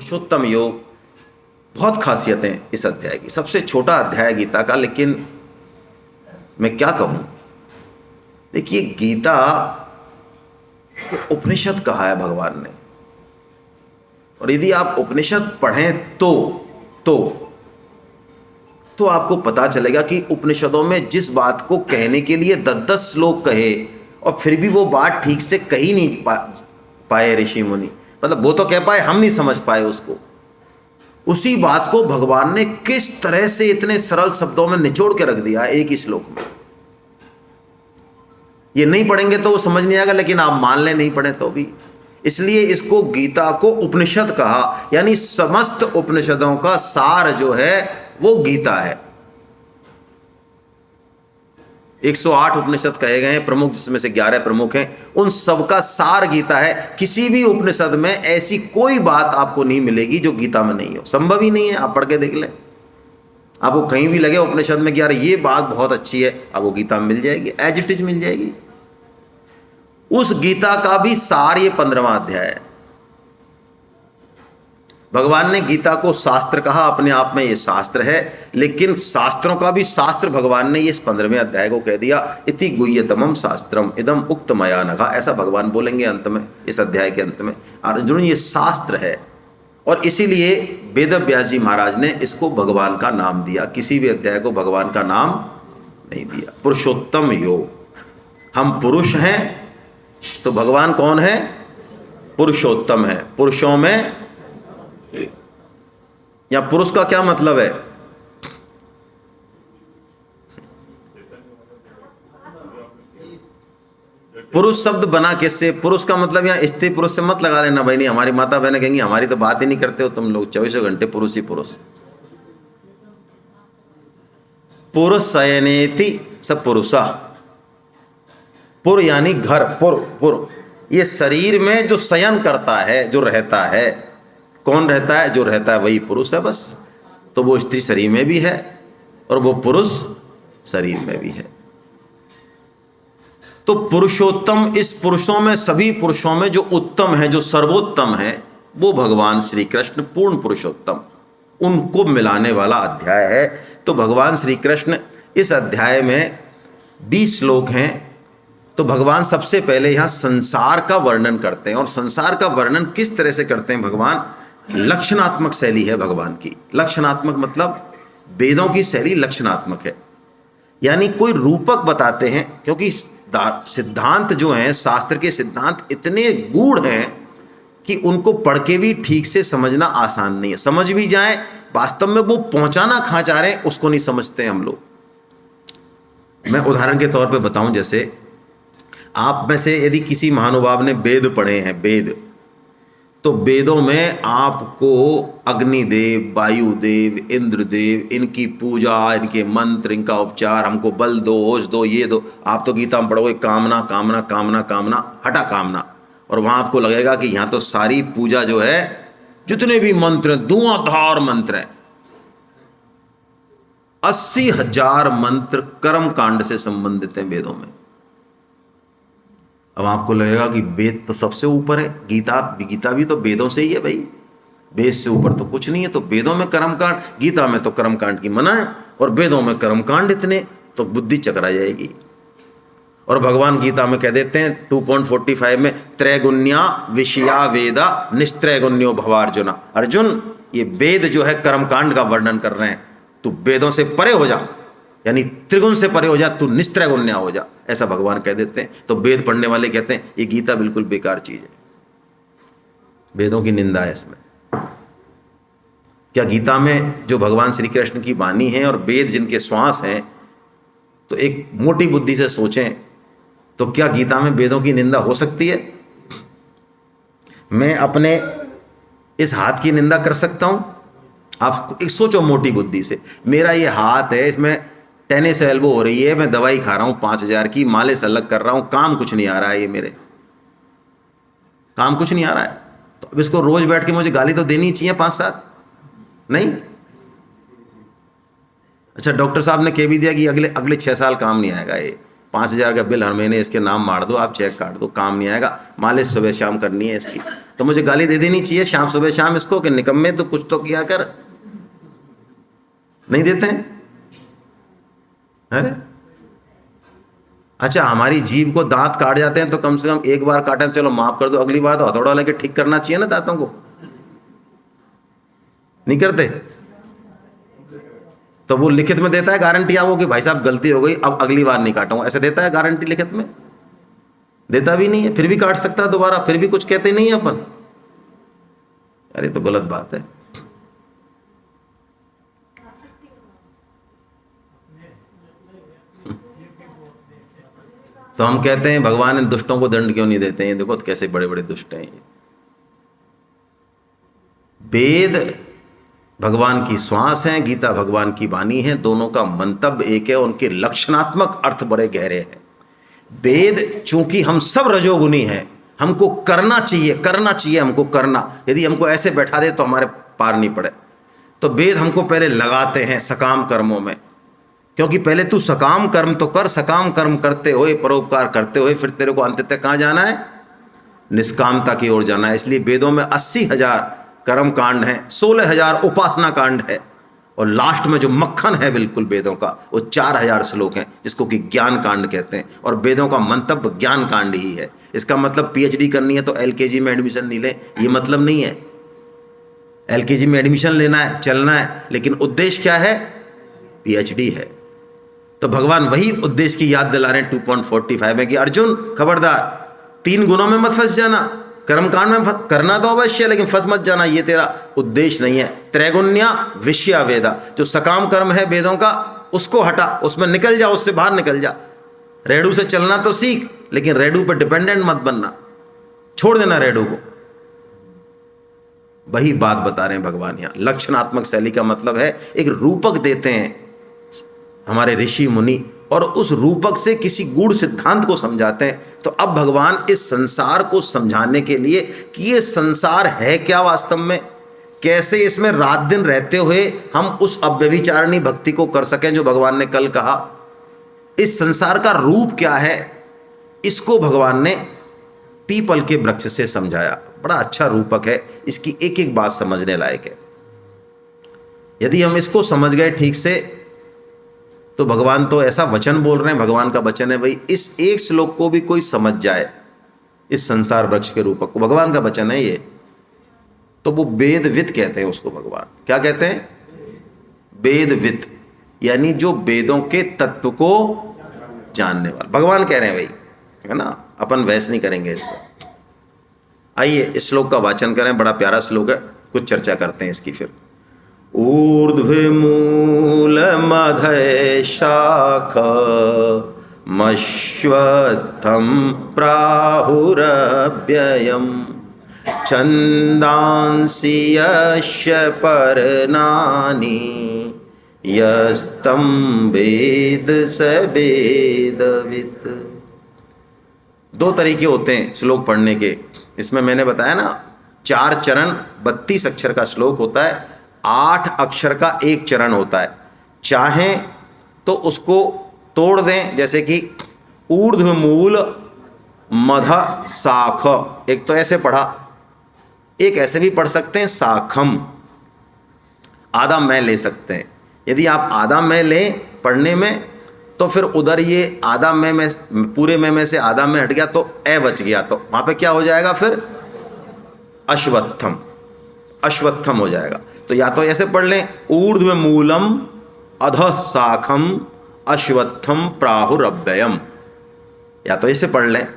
पुरुषोत्तम योग। बहुत खासियतें इस अध्याय की। सबसे छोटा अध्याय गीता का, लेकिन मैं क्या कहूं। देखिए, गीता को उपनिषद कहा है भगवान ने, और यदि आप उपनिषद पढ़ें तो तो आपको पता चलेगा कि उपनिषदों में जिस बात को कहने के लिए 10-10 श्लोक कहे और फिर भी वो बात ठीक से कही नहीं पाए ऋषि मुनि। मतलब वो तो कह पाए, हम नहीं समझ पाए उसको। उसी बात को भगवान ने किस तरह से इतने सरल शब्दों में निचोड़ के रख दिया एक ही श्लोक में। ये नहीं पढ़ेंगे तो वो समझ नहीं आएगा, लेकिन आप मान लें नहीं पढ़े तो भी। इसलिए इसको गीता को उपनिषद कहा, यानी समस्त उपनिषदों का सार जो है वो गीता है। 108 उपनिषद कहे गए हैं प्रमुख, जिसमें से 11 प्रमुख हैं। उन सबका सार गीता है। किसी भी उपनिषद में ऐसी कोई बात आपको नहीं मिलेगी जो गीता में नहीं हो, संभव ही नहीं है। आप पढ़ के देख लें, आपको कहीं भी लगे उपनिषद में कि यार ये बात बहुत अच्छी है, आपको गीता में मिल जाएगी, एज इट इज मिल जाएगी। उस गीता का भी सार ये 15वां अध्याय है। भगवान ने गीता को शास्त्र कहा, अपने आप में ये शास्त्र है, लेकिन शास्त्रों का भी शास्त्र भगवान ने ये इस 15वें अध्याय को कह दिया। इति गुह्यतमम शास्त्रम इदम उक्त मया नघा, ऐसा भगवान बोलेंगे अंत में, इस अध्याय के अंत में। अर्जुन, ये शास्त्र है, और इसीलिए वेद व्यास जी महाराज ने इसको भगवान का नाम दिया। किसी भी अध्याय को भगवान का नाम नहीं दिया। पुरुषोत्तम योग, हम पुरुष हैं तो भगवान कौन है? पुरुषोत्तम है। पुरुषों में, या पुरुष का क्या मतलब है? पुरुष शब्द बना कैसे? पुरुष का मतलब यहाँ स्त्री पुरुष से मत लगा लेना भाई, नहीं हमारी माता बहनें कहेंगी हमारी तो बात ही नहीं करते हो तुम लोग, 24 घंटे पुरुष ही पुरुष। पुरुष शयनेति स पुरुषा। पुर यानी घर, पुर ये शरीर में जो शयन करता है, जो रहता है। कौन रहता है? जो रहता है वही पुरुष है बस। तो वो स्त्री शरीर में भी है और वो पुरुष शरीर में भी है। तो पुरुषोत्तम, इस पुरुषों में, सभी पुरुषों में जो उत्तम है, जो सर्वोत्तम है, वो भगवान श्री कृष्ण पूर्ण पुरुषोत्तम, उनको मिलाने वाला अध्याय है। तो भगवान श्री कृष्ण, इस अध्याय में 20 श्लोक हैं। तो भगवान सबसे पहले यहाँ संसार का वर्णन करते हैं, और संसार का वर्णन किस तरह से करते हैं भगवान? लक्षणात्मक शैली है भगवान की। लक्षणात्मक मतलब वेदों की शैली लक्षणात्मक है, यानी कोई रूपक बताते हैं। क्योंकि सिद्धांत जो हैं, शास्त्र के सिद्धांत इतने गूढ़ हैं कि उनको पढ़ के भी ठीक से समझना आसान नहीं है। समझ भी जाए, वास्तव में वो पहुंचाना कहाँ चाह रहे हैं उसको नहीं समझते हम लोग। मैं उदाहरण के तौर पे बताऊं, जैसे आप में से यदि किसी महानुभाव ने वेद पढ़े हैं, वेद, तो वेदों में आपको अग्निदेव, वायुदेव, इंद्रदेव, इनकी पूजा, इनके मंत्र, इनका उपचार, हमको बल दो, होश दो, ये दो। आप तो गीता में पढ़ोगे कामना कामना कामना कामना, हटा कामना, और वहाँ आपको लगेगा कि यहाँ तो सारी पूजा जो है, जितने भी मंत्र, धुआंधार मंत्र हैं, 80,000 मंत्र कर्म कांड से संबंधित हैं वेदों में। अब आपको लगेगा कि वेद तो सबसे ऊपर है, गीता भी तो वेदों से ही है भाई, वेद से ऊपर तो कुछ नहीं है। तो वेदों में कर्मकांड, गीता में तो कर्मकांड की मना है, और वेदों में कर्मकांड इतने, तो बुद्धि चकरा जाएगी। और भगवान गीता में कह देते हैं 2.45 में, त्रैगुण्या विषया वेदा निस्त्रैगुण्यो भवार्जुना। अर्जुन, ये वेद जो है कर्मकांड का वर्णन कर रहे हैं, तू वेदों से परे हो जा, यानी त्रिगुण से परे हो जा, तू निस्त्रैगुण्य हो जा, ऐसा भगवान कह देते हैं। तो वेद पढ़ने वाले कहते हैं ये गीता बिल्कुल बेकार चीज है, वेदों की निंदा है इसमें। क्या गीता में जो भगवान श्री कृष्ण की वाणी है और वेद जिनके श्वास हैं, तो एक मोटी बुद्धि से सोचें तो क्या गीता में वेदों की निंदा हो सकती है? मैं अपने इस हाथ की निंदा कर सकता हूं? आप एक सोचो मोटी बुद्धि से, मेरा ये हाथ है, इसमें टेनिस एल्बो हो रही है, मैं दवाई खा रहा हूँ 5,000 की, मालिश अलग कर रहा हूँ, काम कुछ नहीं आ रहा है, ये मेरे काम कुछ नहीं आ रहा है। तो अब इसको रोज बैठ के मुझे गाली तो देनी चाहिए 5-7? नहीं। अच्छा, डॉक्टर साहब ने कह भी दिया कि अगले 6 साल काम नहीं आएगा, ये 5,000 का बिल हर महीने इसके नाम मार दो, आप चेक काट दो, काम नहीं आएगा। मालिश सुबह शाम करनी है इसकी, तो मुझे गाली दे देनी चाहिए शाम सुबह शाम इसको कि निकम्मे तो कुछ तो किया कर। नहीं देते हैं? अरे अच्छा, हमारी जीभ को दांत काट जाते हैं तो कम से कम एक बार काटें, चलो माफ कर दो, अगली बार तो हथौड़ा लेके ठीक करना चाहिए ना दांतों को। नहीं करते? तो वो लिखित में देता है गारंटी आपको कि भाई साहब गलती हो गई, अब अगली बार नहीं काटूंगा, ऐसे देता है गारंटी लिखित में? देता भी नहीं है, फिर भी काट सकता है दोबारा, फिर भी कुछ कहते नहीं है अपन। अरे तो गलत बात है। तो हम कहते हैं भगवान इन दुष्टों को दंड क्यों नहीं देते हैं? देखो तो कैसे बड़े बड़े दुष्ट हैं ये। वेद भगवान की श्वास है, गीता भगवान की वाणी है, दोनों का मंतव्य एक है, उनके लक्षणात्मक अर्थ बड़े गहरे हैं। वेद चूंकि हम सब रजोगुनी हैं, हमको करना चाहिए हमको करना, यदि हमको ऐसे बैठा दे तो हमारे पार नहीं पड़े। तो वेद हमको पहले लगाते हैं सकाम कर्मों में, क्योंकि पहले तू सकाम कर्म तो कर, सकाम कर्म करते हुए परोपकार करते हुए फिर तेरे को अंततः कहाँ जाना है? निष्कामता की ओर जाना है। इसलिए वेदों में 80,000 कर्म कांड है, 16,000 उपासना कांड है, और लास्ट में जो मक्खन है बिल्कुल वेदों का वो 4,000 श्लोक हैं, जिसको कि ज्ञान कांड कहते हैं। और वेदों का मंतव्य ज्ञान कांड ही है। इसका मतलब पीएचडी करनी है तो एलकेजी में एडमिशन नहीं ले, ये मतलब नहीं है। एलकेजी में एडमिशन लेना है, चलना है, लेकिन उद्देश्य क्या है? पीएचडी है। तो भगवान वही उद्देश्य की याद दिला रहे हैं 2.45 में कि अर्जुन खबरदार 3 गुणों में मत फंस जाना। कर्मकांड में करना तो अवश्य है, लेकिन फंस मत जाना, ये तेरा उद्देश्य नहीं है। त्रैगुण्या विषया वेदा, जो सकाम कर्म है वेदों का उसको हटा, उसमें निकल जा, उससे बाहर निकल जा। रेडू से चलना तो सीख, लेकिन रेडू पर डिपेंडेंट मत बनना, छोड़ देना रेडू को। वही बात बता रहे हैं भगवान यहाँ। लक्षणात्मक शैली का मतलब है एक रूपक देते हैं हमारे ऋषि मुनि, और उस रूपक से किसी गूढ़ सिद्धांत को समझाते हैं। तो अब भगवान इस संसार को समझाने के लिए कि ये संसार है क्या वास्तव में, कैसे इसमें रात दिन रहते हुए हम उस अव्यभिचारिणी भक्ति को कर सकें जो भगवान ने कल कहा, इस संसार का रूप क्या है, इसको भगवान ने पीपल के वृक्ष से समझाया। बड़ा अच्छा रूपक है, इसकी एक एक बात समझने लायक है। यदि हम इसको समझ गए ठीक से तो भगवान तो ऐसा वचन बोल रहे हैं, भगवान का वचन है भाई, इस एक श्लोक को भी कोई समझ जाए, इस संसार वृक्ष के रूपक को, भगवान का वचन है ये, तो वो वेदविद कहते हैं उसको। भगवान क्या कहते हैं? वेदविद, यानी जो वेदों के तत्व को जानने वाला भगवान कह रहे हैं भाई, है ना। अपन बहस नहीं करेंगे इस पर। आइए इस श्लोक का वाचन करें, बड़ा प्यारा श्लोक है, कुछ चर्चा करते हैं इसकी फिर। ऊर्ध्वमूलमधः शाख मश्वत्थं प्राहुरव्ययम् छन्दांसि यस्य पर्णानि यस्तं वेद स वेदवित्। 2 तरीके होते हैं श्लोक पढ़ने के। इसमें मैंने बताया ना 4 चरण 32 अक्षर का श्लोक होता है, 8 अक्षर का 1 चरण होता है। चाहें तो उसको तोड़ दें, जैसे कि ऊर्ध्वमूल मध शाख, एक तो ऐसे पढ़ा, एक ऐसे भी पढ़ सकते हैं शाखम, आधा मैं ले सकते हैं। यदि आप आधा मैं लें पढ़ने में तो फिर उधर ये आधा में पूरे में से आधा में हट गया तो ए बच गया, तो वहाँ पे क्या हो जाएगा फिर? अश्वत्थम, अश्वत्थम हो जाएगा। तो या तो ऐसे पढ़ लें ऊर्ध्वमूलम अधः शाखम अश्वत्थम प्राहुरव्ययम, या तो ऐसे पढ़ लें।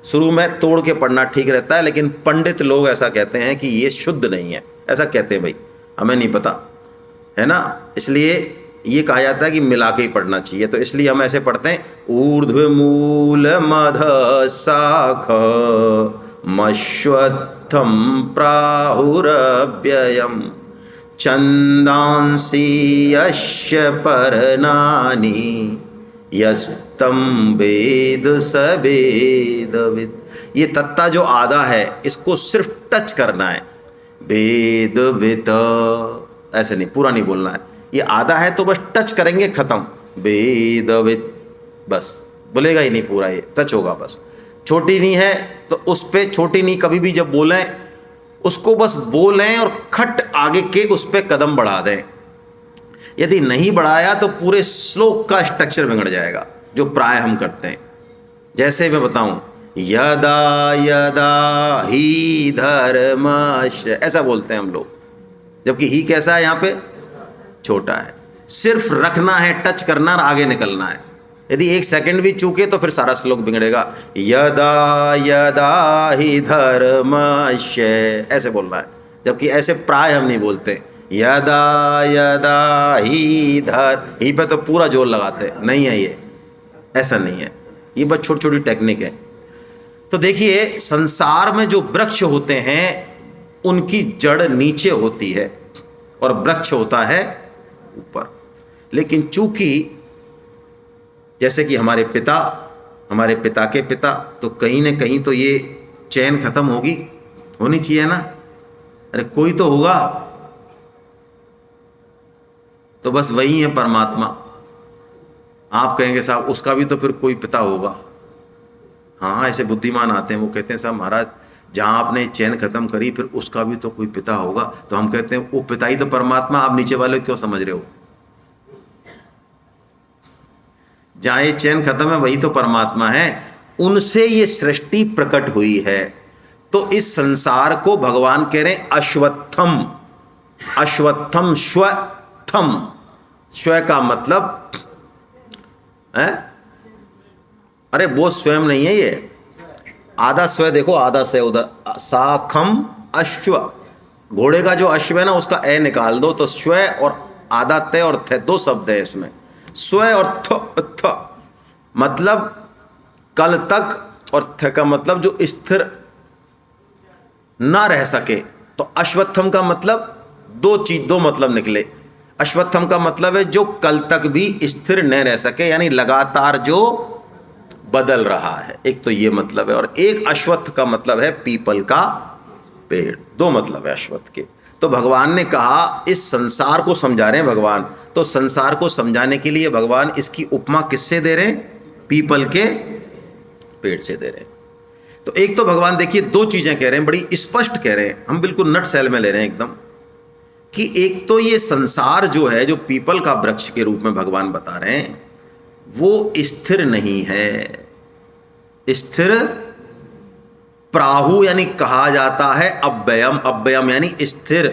शुरू में तोड़ के पढ़ना ठीक रहता है, लेकिन पंडित लोग ऐसा कहते हैं कि ये शुद्ध नहीं है, ऐसा कहते हैं भाई, हमें नहीं पता, है ना। इसलिए ये कहा जाता है कि मिला के ही पढ़ना चाहिए, तो इसलिए हम ऐसे पढ़ते हैं ऊर्ध्वमूल मध शाख मश्वत्थम प्राहुरव्ययम छन्दांसि यस्य पर्णानि यस्तं वेद स वेदवित्। ये तत्ता जो आधा है इसको सिर्फ टच करना है, वेदवित् ऐसे नहीं, पूरा नहीं बोलना है। ये आधा है तो बस टच करेंगे, खत्म, वेदवित्, बस बोलेगा ही नहीं पूरा, ये टच होगा बस। छोटी नी है तो उस पर छोटी नी कभी भी जब बोलें उसको बस बोलें और खट आगे के उस पर कदम बढ़ा दें। यदि नहीं बढ़ाया तो पूरे श्लोक का स्ट्रक्चर बिगड़ जाएगा, जो प्राय हम करते हैं। जैसे मैं बताऊं, यदा यदा ही धर्मस्य, ऐसा बोलते हैं हम लोग, जबकि ही कैसा है यहाँ पे, छोटा है। सिर्फ रखना है, टच करना और आगे निकलना है। यदि 1 सेकंड भी चूके तो फिर सारा श्लोक बिगड़ेगा। यदा यदा ही धर्मस्य, ऐसे बोलना है, जबकि ऐसे प्राय हम नहीं बोलते। यदा यदा ही ही पे तो पूरा जोर लगाते, नहीं है ये, ऐसा नहीं है, ये बस छोटी छोटी टेक्निक है। तो देखिए, संसार में जो वृक्ष होते हैं उनकी जड़ नीचे होती है और वृक्ष होता है ऊपर। लेकिन चूंकि जैसे कि हमारे पिता के पिता, तो कहीं ना कहीं तो ये चैन खत्म होनी चाहिए ना। अरे कोई तो होगा, तो बस वही है परमात्मा। आप कहेंगे साहब उसका भी तो फिर कोई पिता होगा। हाँ, ऐसे बुद्धिमान आते हैं, वो कहते हैं साहब महाराज जहाँ आपने चैन खत्म करी फिर उसका भी तो कोई पिता होगा। तो हम कहते हैं वो पिता ही तो परमात्मा, आप नीचे वाले क्यों समझ रहे हो? जहाँ ये चैन खत्म है वही तो परमात्मा है, उनसे ये सृष्टि प्रकट हुई है। तो इस संसार को भगवान कह रहे हैं अश्वत्थम। अश्वत्थम श्वत्थम, श्व का मतलब है, अरे वो स्वयं नहीं है, ये आधा स्व देखो, आधा से उधर, साखम अश्व, घोड़े का जो अश्व है ना उसका ए निकाल दो तो स्व और आधा त और थ, 2 शब्द है इसमें। स्व और थ मतलब कल तक, और थ का मतलब जो स्थिर ना रह सके। तो अश्वत्थम का मतलब दो मतलब निकले। अश्वत्थम का मतलब है जो कल तक भी स्थिर न रह सके, यानी लगातार जो बदल रहा है, एक तो ये मतलब है। और एक अश्वत्थ का मतलब है पीपल का पेड़, 2 मतलब है अश्वत्थ के। तो भगवान ने कहा इस संसार को समझा रहे हैं भगवान, तो संसार को समझाने के लिए भगवान इसकी उपमा किससे दे रहे हैं? पीपल के पेड़ से दे रहे हैं। तो एक तो भगवान देखिए 2 चीजें कह रहे हैं, बड़ी स्पष्ट कह रहे हैं, हम बिल्कुल नट सेल में ले रहे हैं एकदम, कि एक तो ये संसार जो है, जो पीपल का वृक्ष के रूप में भगवान बता रहे हैं, वो स्थिर नहीं है। स्थिर प्राहु यानी कहा जाता है अव्ययम, अव्ययम यानी स्थिर,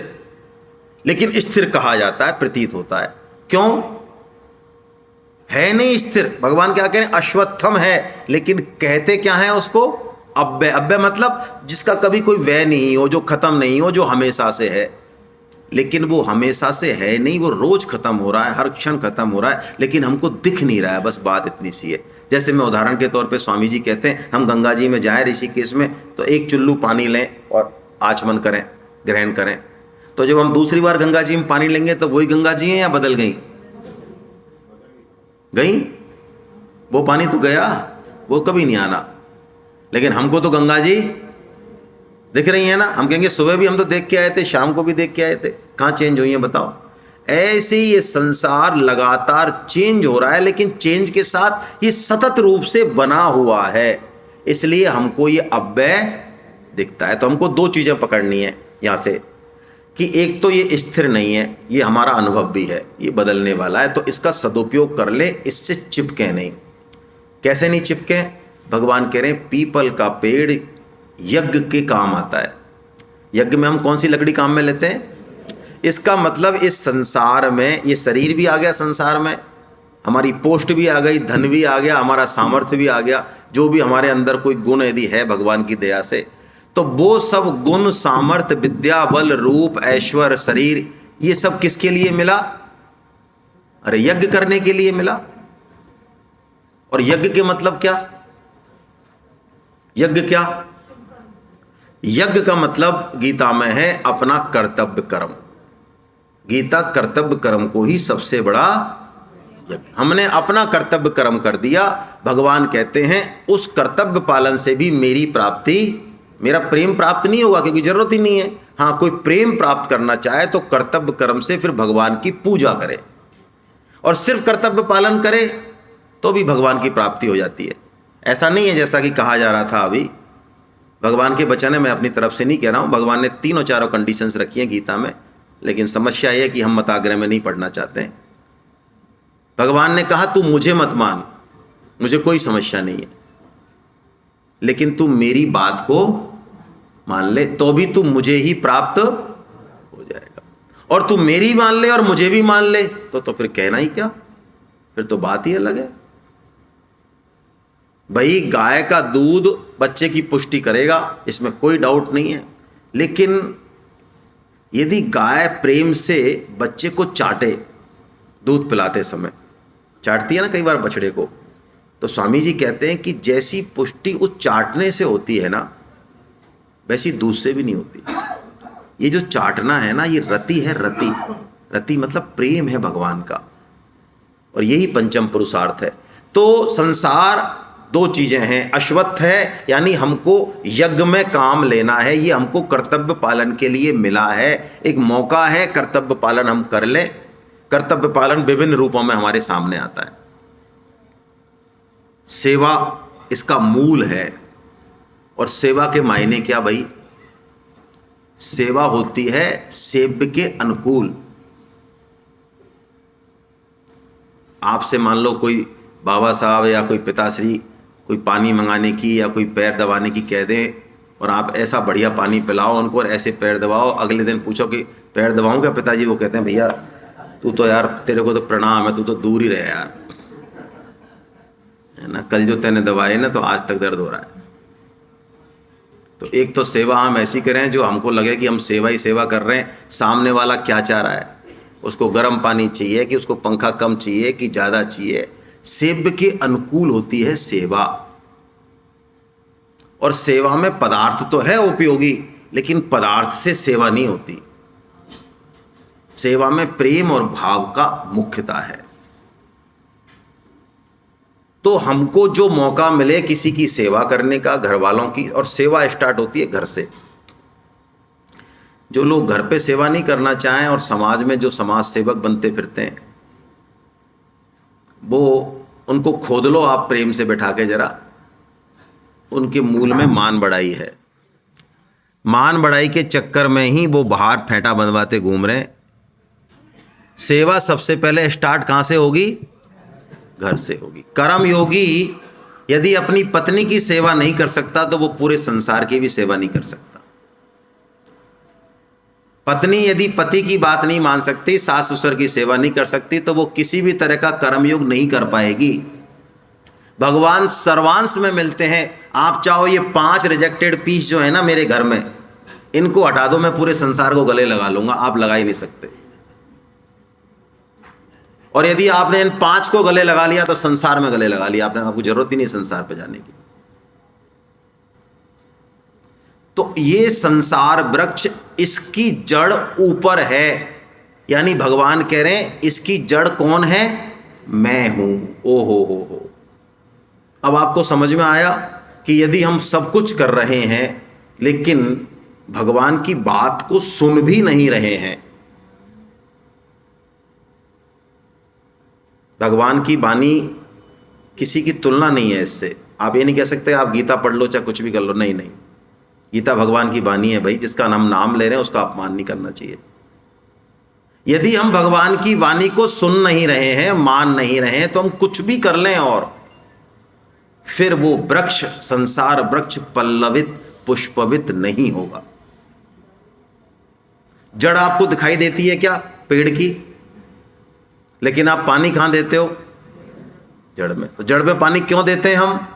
लेकिन स्थिर कहा जाता है, प्रतीत होता है। क्यों है नहीं स्थिर? भगवान क्या कह रहे हैं? अश्वत्थम है, लेकिन कहते क्या है उसको? अव्यय। अव्यय मतलब जिसका कभी कोई व्यय नहीं हो, जो खत्म नहीं हो, जो हमेशा से है। लेकिन वो हमेशा से है नहीं, वो रोज खत्म हो रहा है, हर क्षण खत्म हो रहा है, लेकिन हमको दिख नहीं रहा है, बस बात इतनी सी है। जैसे मैं उदाहरण के तौर पे, स्वामी जी कहते हैं हम गंगा जी में जाएं ऋषिकेश में, तो 1 चुल्लू पानी लें और आचमन करें, ग्रहण करें। तो जब हम दूसरी बार गंगा जी में पानी लेंगे तो वही गंगा जी हैं या बदल गई? वो पानी तो गया, वो कभी नहीं आना। लेकिन हमको तो गंगा जी दिख रही है ना। हम कहेंगे सुबह भी हम तो देख के आए थे, शाम को भी देख के आए थे, कहाँ चेंज हुई है बताओ? ऐसे ही ये संसार लगातार चेंज हो रहा है, लेकिन चेंज के साथ ये सतत रूप से बना हुआ है, इसलिए हमको ये अव्यय दिखता है। तो हमको 2 चीजें पकड़नी है यहाँ से, कि एक तो ये स्थिर नहीं है, ये हमारा अनुभव भी है, ये बदलने वाला है, तो इसका सदुपयोग कर ले, इससे चिपके नहीं। कैसे नहीं चिपके? भगवान कह रहे हैं पीपल का पेड़ यज्ञ के काम आता है। यज्ञ में हम कौन सी लकड़ी काम में लेते हैं? इसका मतलब इस संसार में ये शरीर भी आ गया, संसार में हमारी पोस्ट भी आ गई, धन भी आ गया, हमारा सामर्थ्य भी आ गया, जो भी हमारे अंदर कोई गुण यदि है भगवान की दया से, तो वो सब गुण, सामर्थ्य, विद्या, बल, रूप, ऐश्वर्य, शरीर, ये सब किसके लिए मिला? अरे यज्ञ करने के लिए मिला। और यज्ञ के मतलब क्या? यज्ञ क्या? यज्ञ का मतलब गीता में है अपना कर्तव्य कर्म। गीता कर्तव्य कर्म को ही सबसे बड़ा यज्ञ। हमने अपना कर्तव्य कर्म कर दिया। भगवान कहते हैं उस कर्तव्य पालन से भी मेरी प्राप्ति, मेरा प्रेम प्राप्त नहीं होगा, क्योंकि जरूरत ही नहीं है। हाँ, कोई प्रेम प्राप्त करना चाहे तो कर्तव्य कर्म से फिर भगवान की पूजा करे, और सिर्फ कर्तव्य पालन करे तो भी भगवान की प्राप्ति हो जाती है। ऐसा नहीं है जैसा कि कहा जा रहा था अभी, भगवान के वचन है, मैं अपनी तरफ से नहीं कह रहा हूँ। भगवान ने तीनों चारों कंडीशंस रखी हैं गीता में, लेकिन समस्या यह है कि हम मताग्रह में नहीं पढ़ना चाहते हैं। भगवान ने कहा तू मुझे मत मान, मुझे कोई समस्या नहीं है, लेकिन तू मेरी बात को मान ले तो भी तू मुझे ही प्राप्त हो जाएगा। और तू मेरी मान ले और मुझे भी मान ले तो फिर कहना ही क्या, फिर तो बात ही अलग है। भाई गाय का दूध बच्चे की पुष्टि करेगा, इसमें कोई डाउट नहीं है, लेकिन यदि गाय प्रेम से बच्चे को चाटे, दूध पिलाते समय चाटती है ना कई बार बछड़े को, तो स्वामी जी कहते हैं कि जैसी पुष्टि उस चाटने से होती है ना, वैसी दूध से भी नहीं होती। ये जो चाटना है ना, ये रति है, रति। रति मतलब प्रेम है भगवान का, और यही पंचम पुरुषार्थ है। तो संसार दो चीजें हैं, अश्वत्थ है यानी हमको यज्ञ में काम लेना है, ये हमको कर्तव्य पालन के लिए मिला है, एक मौका है, कर्तव्य पालन हम कर लें। कर्तव्य पालन विभिन्न रूपों में हमारे सामने आता है। सेवा इसका मूल है, और सेवा के मायने क्या भाई? सेवा होती है सेव्य के अनुकूल। आपसे मान लो कोई बाबा साहब या कोई पिताश्री कोई पानी मंगाने की या कोई पैर दबाने की कह दें, और आप ऐसा बढ़िया पानी पिलाओ उनको और ऐसे पैर दबाओ, अगले दिन पूछो कि पैर दबाऊं क्या पिताजी? वो कहते हैं भैया तू तो यार, तेरे को तो प्रणाम है, तू तो दूर ही रहे यार, है ना, कल जो तैने दबाए ना तो आज तक दर्द हो रहा है। तो एक तो सेवा हम ऐसी करें जो हमको लगे कि हम सेवा ही सेवा कर रहे हैं, सामने वाला क्या चाह रहा है, उसको गर्म पानी चाहिए कि उसको पंखा कम चाहिए कि ज़्यादा चाहिए। सेव्य के अनुकूल होती है सेवा। और सेवा में पदार्थ तो है उपयोगी, लेकिन पदार्थ से सेवा नहीं होती। सेवा में प्रेम और भाव का मुख्यता है। तो हमको जो मौका मिले किसी की सेवा करने का, घर वालों की, और सेवा स्टार्ट होती है घर से। जो लोग घर पे सेवा नहीं करना चाहें और समाज में जो समाज सेवक बनते फिरते हैं, वो उनको खोद लो आप प्रेम से बैठा के जरा, उनके मूल में मान बढ़ाई है। मान बढ़ाई के चक्कर में ही वो बाहर फेंटा बंधवाते घूम रहे हैं। सेवा सबसे पहले स्टार्ट कहां से होगी? घर से होगी। कर्म योगी यदि अपनी पत्नी की सेवा नहीं कर सकता तो वो पूरे संसार की भी सेवा नहीं कर सकता। पत्नी यदि पति की बात नहीं मान सकती, सास ससुर की सेवा नहीं कर सकती, तो वो किसी भी तरह का कर्मयोग नहीं कर पाएगी। भगवान सर्वांश में मिलते हैं। आप चाहो ये 5 रिजेक्टेड पीस जो है ना मेरे घर में, इनको हटा दो, मैं पूरे संसार को गले लगा लूंगा, आप लगा ही नहीं सकते। और यदि आपने इन 5 को गले लगा लिया तो संसार में गले लगा लिया आपने, आपको जरूरत ही नहीं संसार पे जाने की। तो ये संसार वृक्ष, इसकी जड़ ऊपर है, यानी भगवान कह रहे हैं इसकी जड़ कौन है? मैं हूं। ओ हो। अब आपको समझ में आया कि यदि हम सब कुछ कर रहे हैं लेकिन भगवान की बात को सुन भी नहीं रहे हैं। भगवान की वाणी किसी की तुलना नहीं है इससे। आप ये नहीं कह सकते आप गीता पढ़ लो चाहे कुछ भी कर लो, नहीं। गीता भगवान की वाणी है भाई, जिसका हम नाम ले रहे हैं उसका अपमान नहीं करना चाहिए। यदि हम भगवान की वाणी को सुन नहीं रहे हैं, मान नहीं रहे हैं, तो हम कुछ भी कर लें और फिर वो वृक्ष, संसार वृक्ष पल्लवित पुष्पवित नहीं होगा। जड़ आपको दिखाई देती है क्या? पेड़ की। लेकिन आप पानी कहां देते हो? जड़ में। तो जड़ में पानी क्यों देते हैं हम?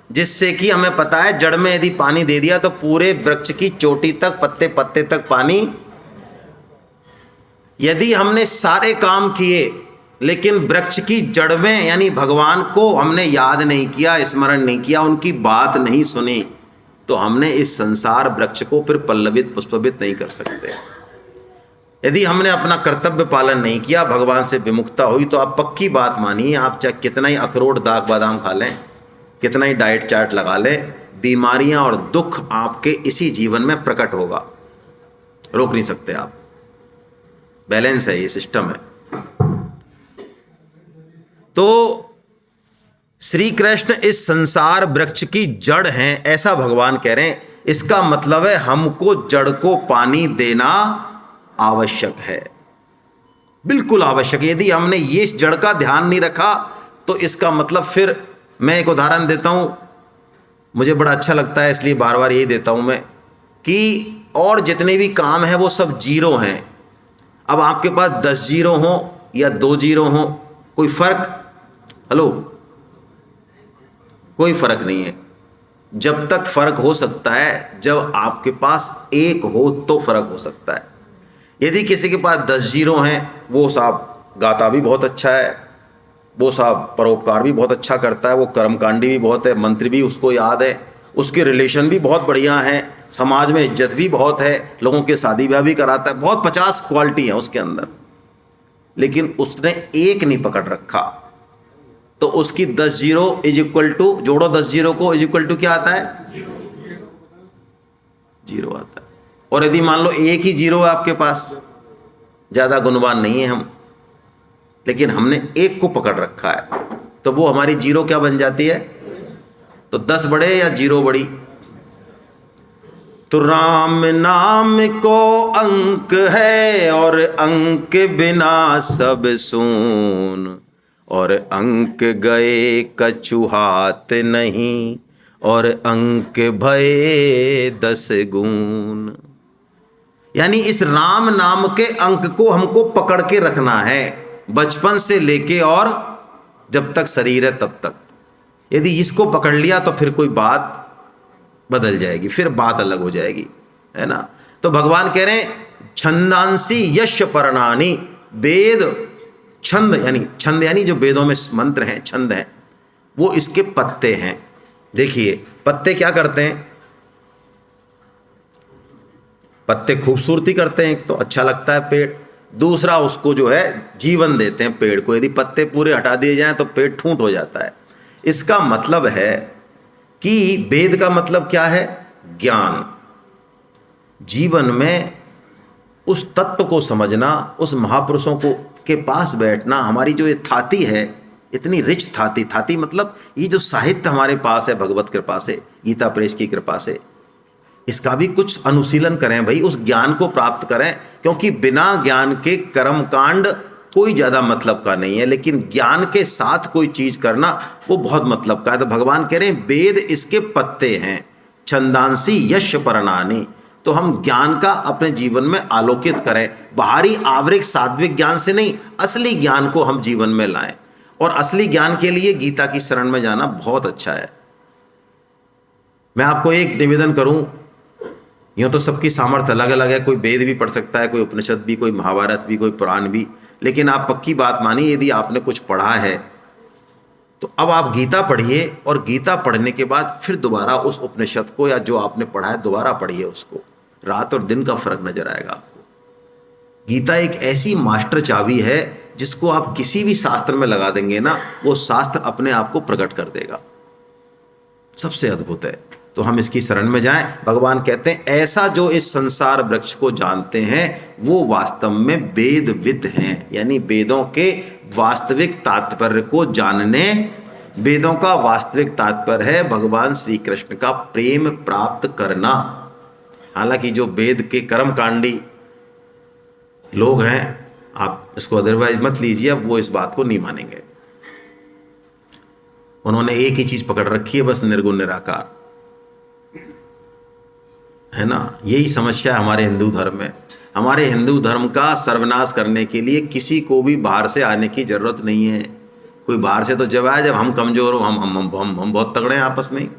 जिससे कि हमें पता है जड़ में यदि पानी दे दिया तो पूरे वृक्ष की चोटी तक, पत्ते पत्ते तक पानी। यदि हमने सारे काम किए लेकिन वृक्ष की जड़ में यानी भगवान को हमने याद नहीं किया, स्मरण नहीं किया, उनकी बात नहीं सुनी, तो हमने इस संसार वृक्ष को फिर पल्लवित पुष्पवित नहीं कर सकते। यदि हमने अपना कर्तव्य पालन नहीं किया, भगवान से विमुखता हुई, तो आप पक्की बात मानिए, आप चाहे कितना ही अखरोट दाग बादाम खा लें, कितना ही डाइट चार्ट लगा लें, बीमारियां और दुख आपके इसी जीवन में प्रकट होगा। रोक नहीं सकते आप। बैलेंस है, ये सिस्टम है। तो श्री कृष्ण इस संसार वृक्ष की जड़ हैं, ऐसा भगवान कह रहे हैं। इसका मतलब है हमको जड़ को पानी देना आवश्यक है, बिल्कुल आवश्यक है। यदि हमने ये इस जड़ का ध्यान नहीं रखा तो इसका मतलब, फिर मैं एक उदाहरण देता हूं, मुझे बड़ा अच्छा लगता है इसलिए बार बार यही देता हूं मैं, कि और जितने भी काम हैं वो सब जीरो हैं। अब आपके पास 10 जीरो हो या 2 जीरो हो, कोई फर्क? हेलो, कोई फर्क नहीं है। जब तक फर्क हो सकता है, जब आपके पास एक हो तो फर्क हो सकता है। यदि किसी के पास 10 जीरो हैं, वो साहब गाता भी बहुत अच्छा है, वो साहब परोपकार भी बहुत अच्छा करता है, वो कर्मकांडी भी बहुत है, मंत्र भी उसको याद है, उसके रिलेशन भी बहुत बढ़िया हैं, समाज में इज्जत भी बहुत है, लोगों के शादी ब्याह भी कराता है, बहुत 50 क्वालिटी है उसके अंदर, लेकिन उसने एक नहीं पकड़ रखा, तो उसकी 10 जीरो इज इक्वल टू, जोड़ो 10 जीरो को, इज इक्वल टू क्या आता है? जीरो आता है। और यदि मान लो एक ही जीरो है आपके पास, ज्यादा गुणवान नहीं है हम, लेकिन हमने एक को पकड़ रखा है, तो वो हमारी जीरो क्या बन जाती है? तो 10 बड़े या जीरो बड़ी? तो राम नाम को अंक है और अंक बिना सब सून, और अंक गए कछु हाथ नहीं, और अंक भये 10 गुण। यानी इस राम नाम के अंक को हमको पकड़ के रखना है, बचपन से लेके और जब तक शरीर है तब तक। यदि इसको पकड़ लिया तो फिर कोई बात बदल जाएगी, फिर बात अलग हो जाएगी, है ना। तो भगवान कह रहे हैं छंदांसी यश पर्णानि, वेद छंद यानी जो वेदों में मंत्र हैं, छंद हैं, वो इसके पत्ते हैं। देखिए पत्ते क्या करते हैं? पत्ते खूबसूरती करते हैं, एक तो अच्छा लगता है पेड़, दूसरा उसको जो है जीवन देते हैं पेड़ को। यदि पत्ते पूरे हटा दिए जाएं तो पेड़ ठूंठ हो जाता है। इसका मतलब है कि वेद का मतलब क्या है? ज्ञान। जीवन में उस तत्व को समझना, उस महापुरुषों को के पास बैठना। हमारी जो ये थाती है, इतनी रिच थाती मतलब ये जो साहित्य हमारे पास है भगवत कृपा से, गीता प्रेस की कृपा से, इसका भी कुछ अनुशीलन करें भाई, उस ज्ञान को प्राप्त करें, क्योंकि बिना ज्ञान के कर्मकांड कोई ज़्यादा मतलब का नहीं है, लेकिन ज्ञान के साथ कोई चीज़ करना वो बहुत मतलब का है। तो भगवान कह रहे हैं वेद इसके पत्ते हैं, छंदांसी यश पर्णानि। तो हम ज्ञान का अपने जीवन में आलोकित करें, बाहरी आवरिक सात्विक ज्ञान से नहीं, असली ज्ञान को हम जीवन में लाएं। और असली ज्ञान के लिए गीता की शरण में जाना बहुत अच्छा है। मैं आपको एक निवेदन करूं, यूँ तो सबकी सामर्थ्य अलग अलग है, कोई वेद भी पढ़ सकता है, कोई उपनिषद भी, कोई महाभारत भी, कोई पुराण भी, लेकिन आप पक्की बात मानिए, यदि आपने कुछ पढ़ा है तो अब आप गीता पढ़िए, और गीता पढ़ने के बाद फिर दोबारा उस उपनिषद को या जो आपने पढ़ा है दोबारा पढ़िए उसको, रात और दिन का फर्क नजर आएगा आपको। गीता एक ऐसी मास्टर चाबी है जिसको आप किसी भी शास्त्र में लगा देंगे ना, वो शास्त्र अपने आप को प्रकट कर देगा, सबसे अद्भुत है। तो हम इसकी शरण में जाएं। भगवान कहते हैं ऐसा जो इस संसार वृक्ष को जानते हैं वो वास्तव में वेदविद हैं, यानी वेदों के वास्तविक तात्पर्य को जानने। वेदों का वास्तविक तात्पर्य है भगवान श्री कृष्ण का प्रेम प्राप्त करना। हालांकि जो वेद के कर्मकांडी लोग हैं, आप इसको अदरवाइज मत लीजिए, अब वो इस बात को नहीं मानेंगे। उन्होंने एक ही चीज पकड़ रखी है, बस निर्गुण निराकार, है ना। यही समस्या है हमारे हिंदू धर्म में। हमारे हिंदू धर्म का सर्वनाश करने के लिए किसी को भी बाहर से आने की जरूरत नहीं है। कोई बाहर से तो जब आए जब हम कमजोर हो, हम बहुत तगड़े हैं आपस में,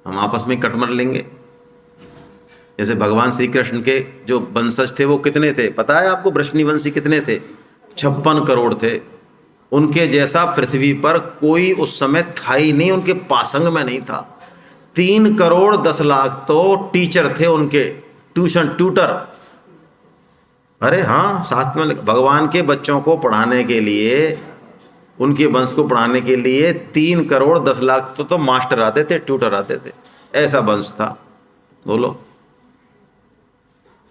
हम आपस में कट मर लेंगे। जैसे भगवान श्री कृष्ण के जो वंशज थे वो कितने थे पता है आपको? वृष्णिवंशी कितने थे? 56 करोड़ थे। उनके जैसा पृथ्वी पर कोई उस समय था ही नहीं, उनके पासंग में नहीं था। 3 करोड़ 10 लाख तो टीचर थे उनके, ट्यूटर। अरे हाँ, शास्त्र में भगवान के बच्चों को पढ़ाने के लिए, उनके वंश को पढ़ाने के लिए 3 करोड़ 10 लाख तो मास्टर आते थे, ट्यूटर आते थे। ऐसा वंश था, बोलो।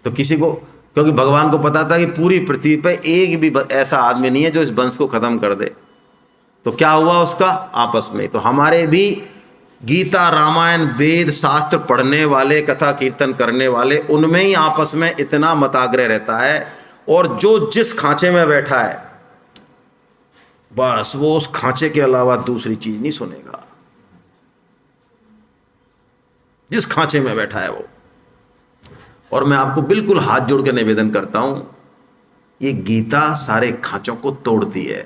तो किसी को, क्योंकि भगवान को पता था कि पूरी पृथ्वी पर एक भी ऐसा आदमी नहीं है जो इस वंश को खत्म कर दे, तो क्या हुआ उसका? आपस में। तो हमारे भी गीता, रामायण, वेद, शास्त्र पढ़ने वाले, कथा कीर्तन करने वाले, उनमें ही आपस में इतना मताग्रह रहता है, और जो जिस खांचे में बैठा है बस वो उस खांचे के अलावा दूसरी चीज नहीं सुनेगा, जिस खांचे में बैठा है वो। और मैं आपको बिल्कुल हाथ जोड़ के निवेदन करता हूं, ये गीता सारे खांचों को तोड़ती है।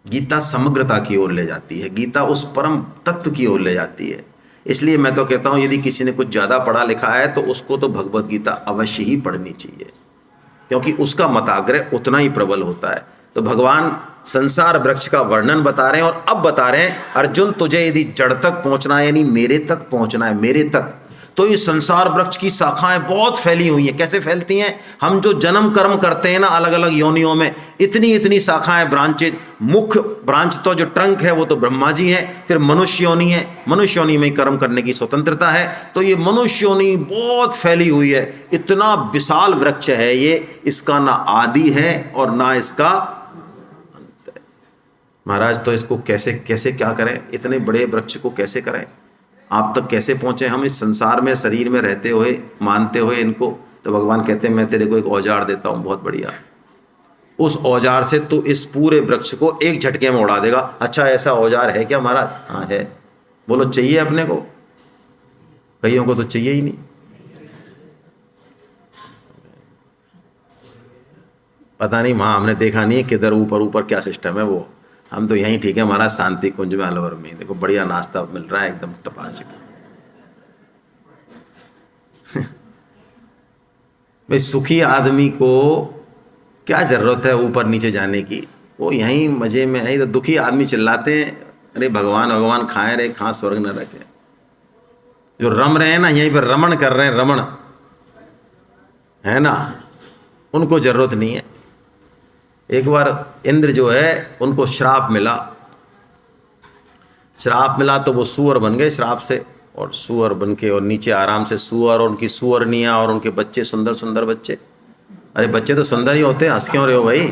गीता समग्रता की ओर ले जाती है, गीता उस परम तत्व की ओर ले जाती है। इसलिए मैं तो कहता हूं, यदि किसी ने कुछ ज्यादा पढ़ा लिखा है तो उसको तो भगवत गीता अवश्य ही पढ़नी चाहिए, क्योंकि उसका मताग्रह उतना ही प्रबल होता है। तो भगवान संसार वृक्ष का वर्णन बता रहे हैं, और अब बता रहे हैं, अर्जुन तुझे यदि जड़ तक पहुंचना है, यानी मेरे तक पहुंचना है, मेरे तक, तो इस संसार वृक्ष की शाखाएं बहुत फैली हुई हैं। कैसे फैलती हैं? हम जो जन्म कर्म करते हैं ना अलग अलग योनियों में, इतनी इतनी शाखाएं, ब्रांचेज। मुख्य ब्रांच तो जो ट्रंक है वो तो ब्रह्मा जी है, फिर मनुष्य योनि है, मनुष्य योनि में कर्म करने की स्वतंत्रता है। तो ये मनुष्य योनि बहुत फैली हुई है, इतना विशाल वृक्ष है ये, इसका ना आदि है और ना इसका अंत है। महाराज तो इसको कैसे कैसे क्या करें, इतने बड़े वृक्ष को कैसे करें, आप तक कैसे पहुंचे हम इस संसार में शरीर में रहते हुए, मानते हुए इनको? तो भगवान कहते हैं मैं तेरे को एक औजार देता हूं बहुत बढ़िया, उस औजार से तू इस पूरे वृक्ष को एक झटके में उड़ा देगा। अच्छा ऐसा औजार है क्या महाराज? हाँ है। बोलो चाहिए अपने को? कईयों को तो चाहिए ही नहीं। पता नहीं, वहां हमने देखा नहीं किधर ऊपर ऊपर क्या सिस्टम है वो। हम तो यहीं ठीक है महाराज, शांति कुंज में अलवर में देखो बढ़िया नाश्ता मिल रहा है एकदम टपास। भाई सुखी आदमी को क्या जरूरत है ऊपर नीचे जाने की, वो यहीं मजे में है। तो दुखी आदमी चिल्लाते हैं अरे भगवान भगवान, खाए रहे खा स्वर्ग न रखे। जो रम रहे हैं ना, यहीं पर रमण कर रहे हैं, रमण है ना, उनको जरूरत नहीं है। एक बार इंद्र जो है उनको श्राप मिला, श्राप मिला तो वो सुअर बन गए श्राप से, और सुअर बन के और नीचे आराम से सुअर और उनकी सुअरनियाँ और उनके बच्चे, सुंदर सुंदर बच्चे। अरे बच्चे तो सुंदर ही होते हैं, हंस क्यों रहे हो भाई?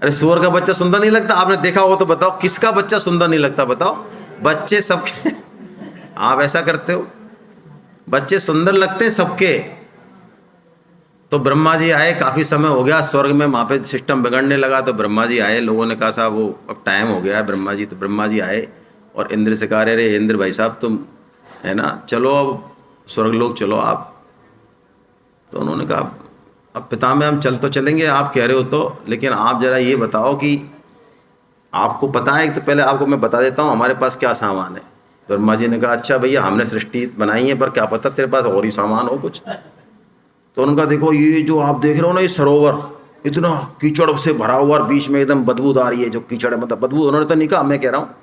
अरे सुअर का बच्चा सुंदर नहीं लगता? आपने देखा हो तो बताओ, किसका बच्चा सुंदर नहीं लगता बताओ? बच्चे सबके आप ऐसा करते हो, बच्चे सुंदर लगते हैं सबके। तो ब्रह्मा जी आए, काफ़ी समय हो गया स्वर्ग में, वहाँ पे सिस्टम बिगड़ने लगा, तो ब्रह्मा जी आए। लोगों ने कहा साहब वो अब टाइम हो गया है ब्रह्मा जी। तो ब्रह्मा जी आए और इंद्र से कहा अरे इंद्र भाई साहब तुम है ना, चलो अब स्वर्ग लोग चलो आप। तो उन्होंने कहा अब पितामह हम चल तो चलेंगे, आप कह रहे हो तो, लेकिन आप ज़रा ये बताओ कि आपको पता है? तो पहले आपको मैं बता देता हूँ हमारे पास क्या सामान है। ब्रह्मा जी ने कहा अच्छा भैया हमने सृष्टि बनाई है, पर क्या पता तेरे पास और ही सामान हो कुछ। तो उनका देखो ये जो आप देख रहे हो ना, ये सरोवर इतना कीचड़ से भरा हुआ, बीच में एकदम बदबूदार, ये जो कीचड़ है मतलब बदबू, उन्होंने तो नहीं कहा, मैं कह रहा हूँ।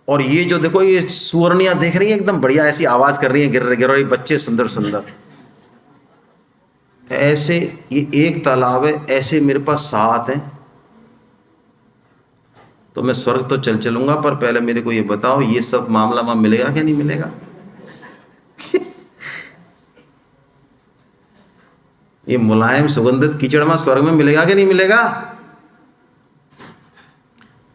और ये जो देखो ये सुअरनियाँ देख रही हैं एकदम बढ़िया ऐसी आवाज़ कर रही हैं, गिर गिर रही, बच्चे सुंदर सुंदर ऐसे। ये एक तालाब है, ऐसे मेरे पास 7 हैं। तो मैं स्वर्ग तो चलूंगा, पर पहले मेरे को ये बताओ ये सब मामला वहाँ मिलेगा क्या नहीं मिलेगा? ये मुलायम सुगंधित कीचड़ में स्वर्ग में मिलेगा कि नहीं मिलेगा?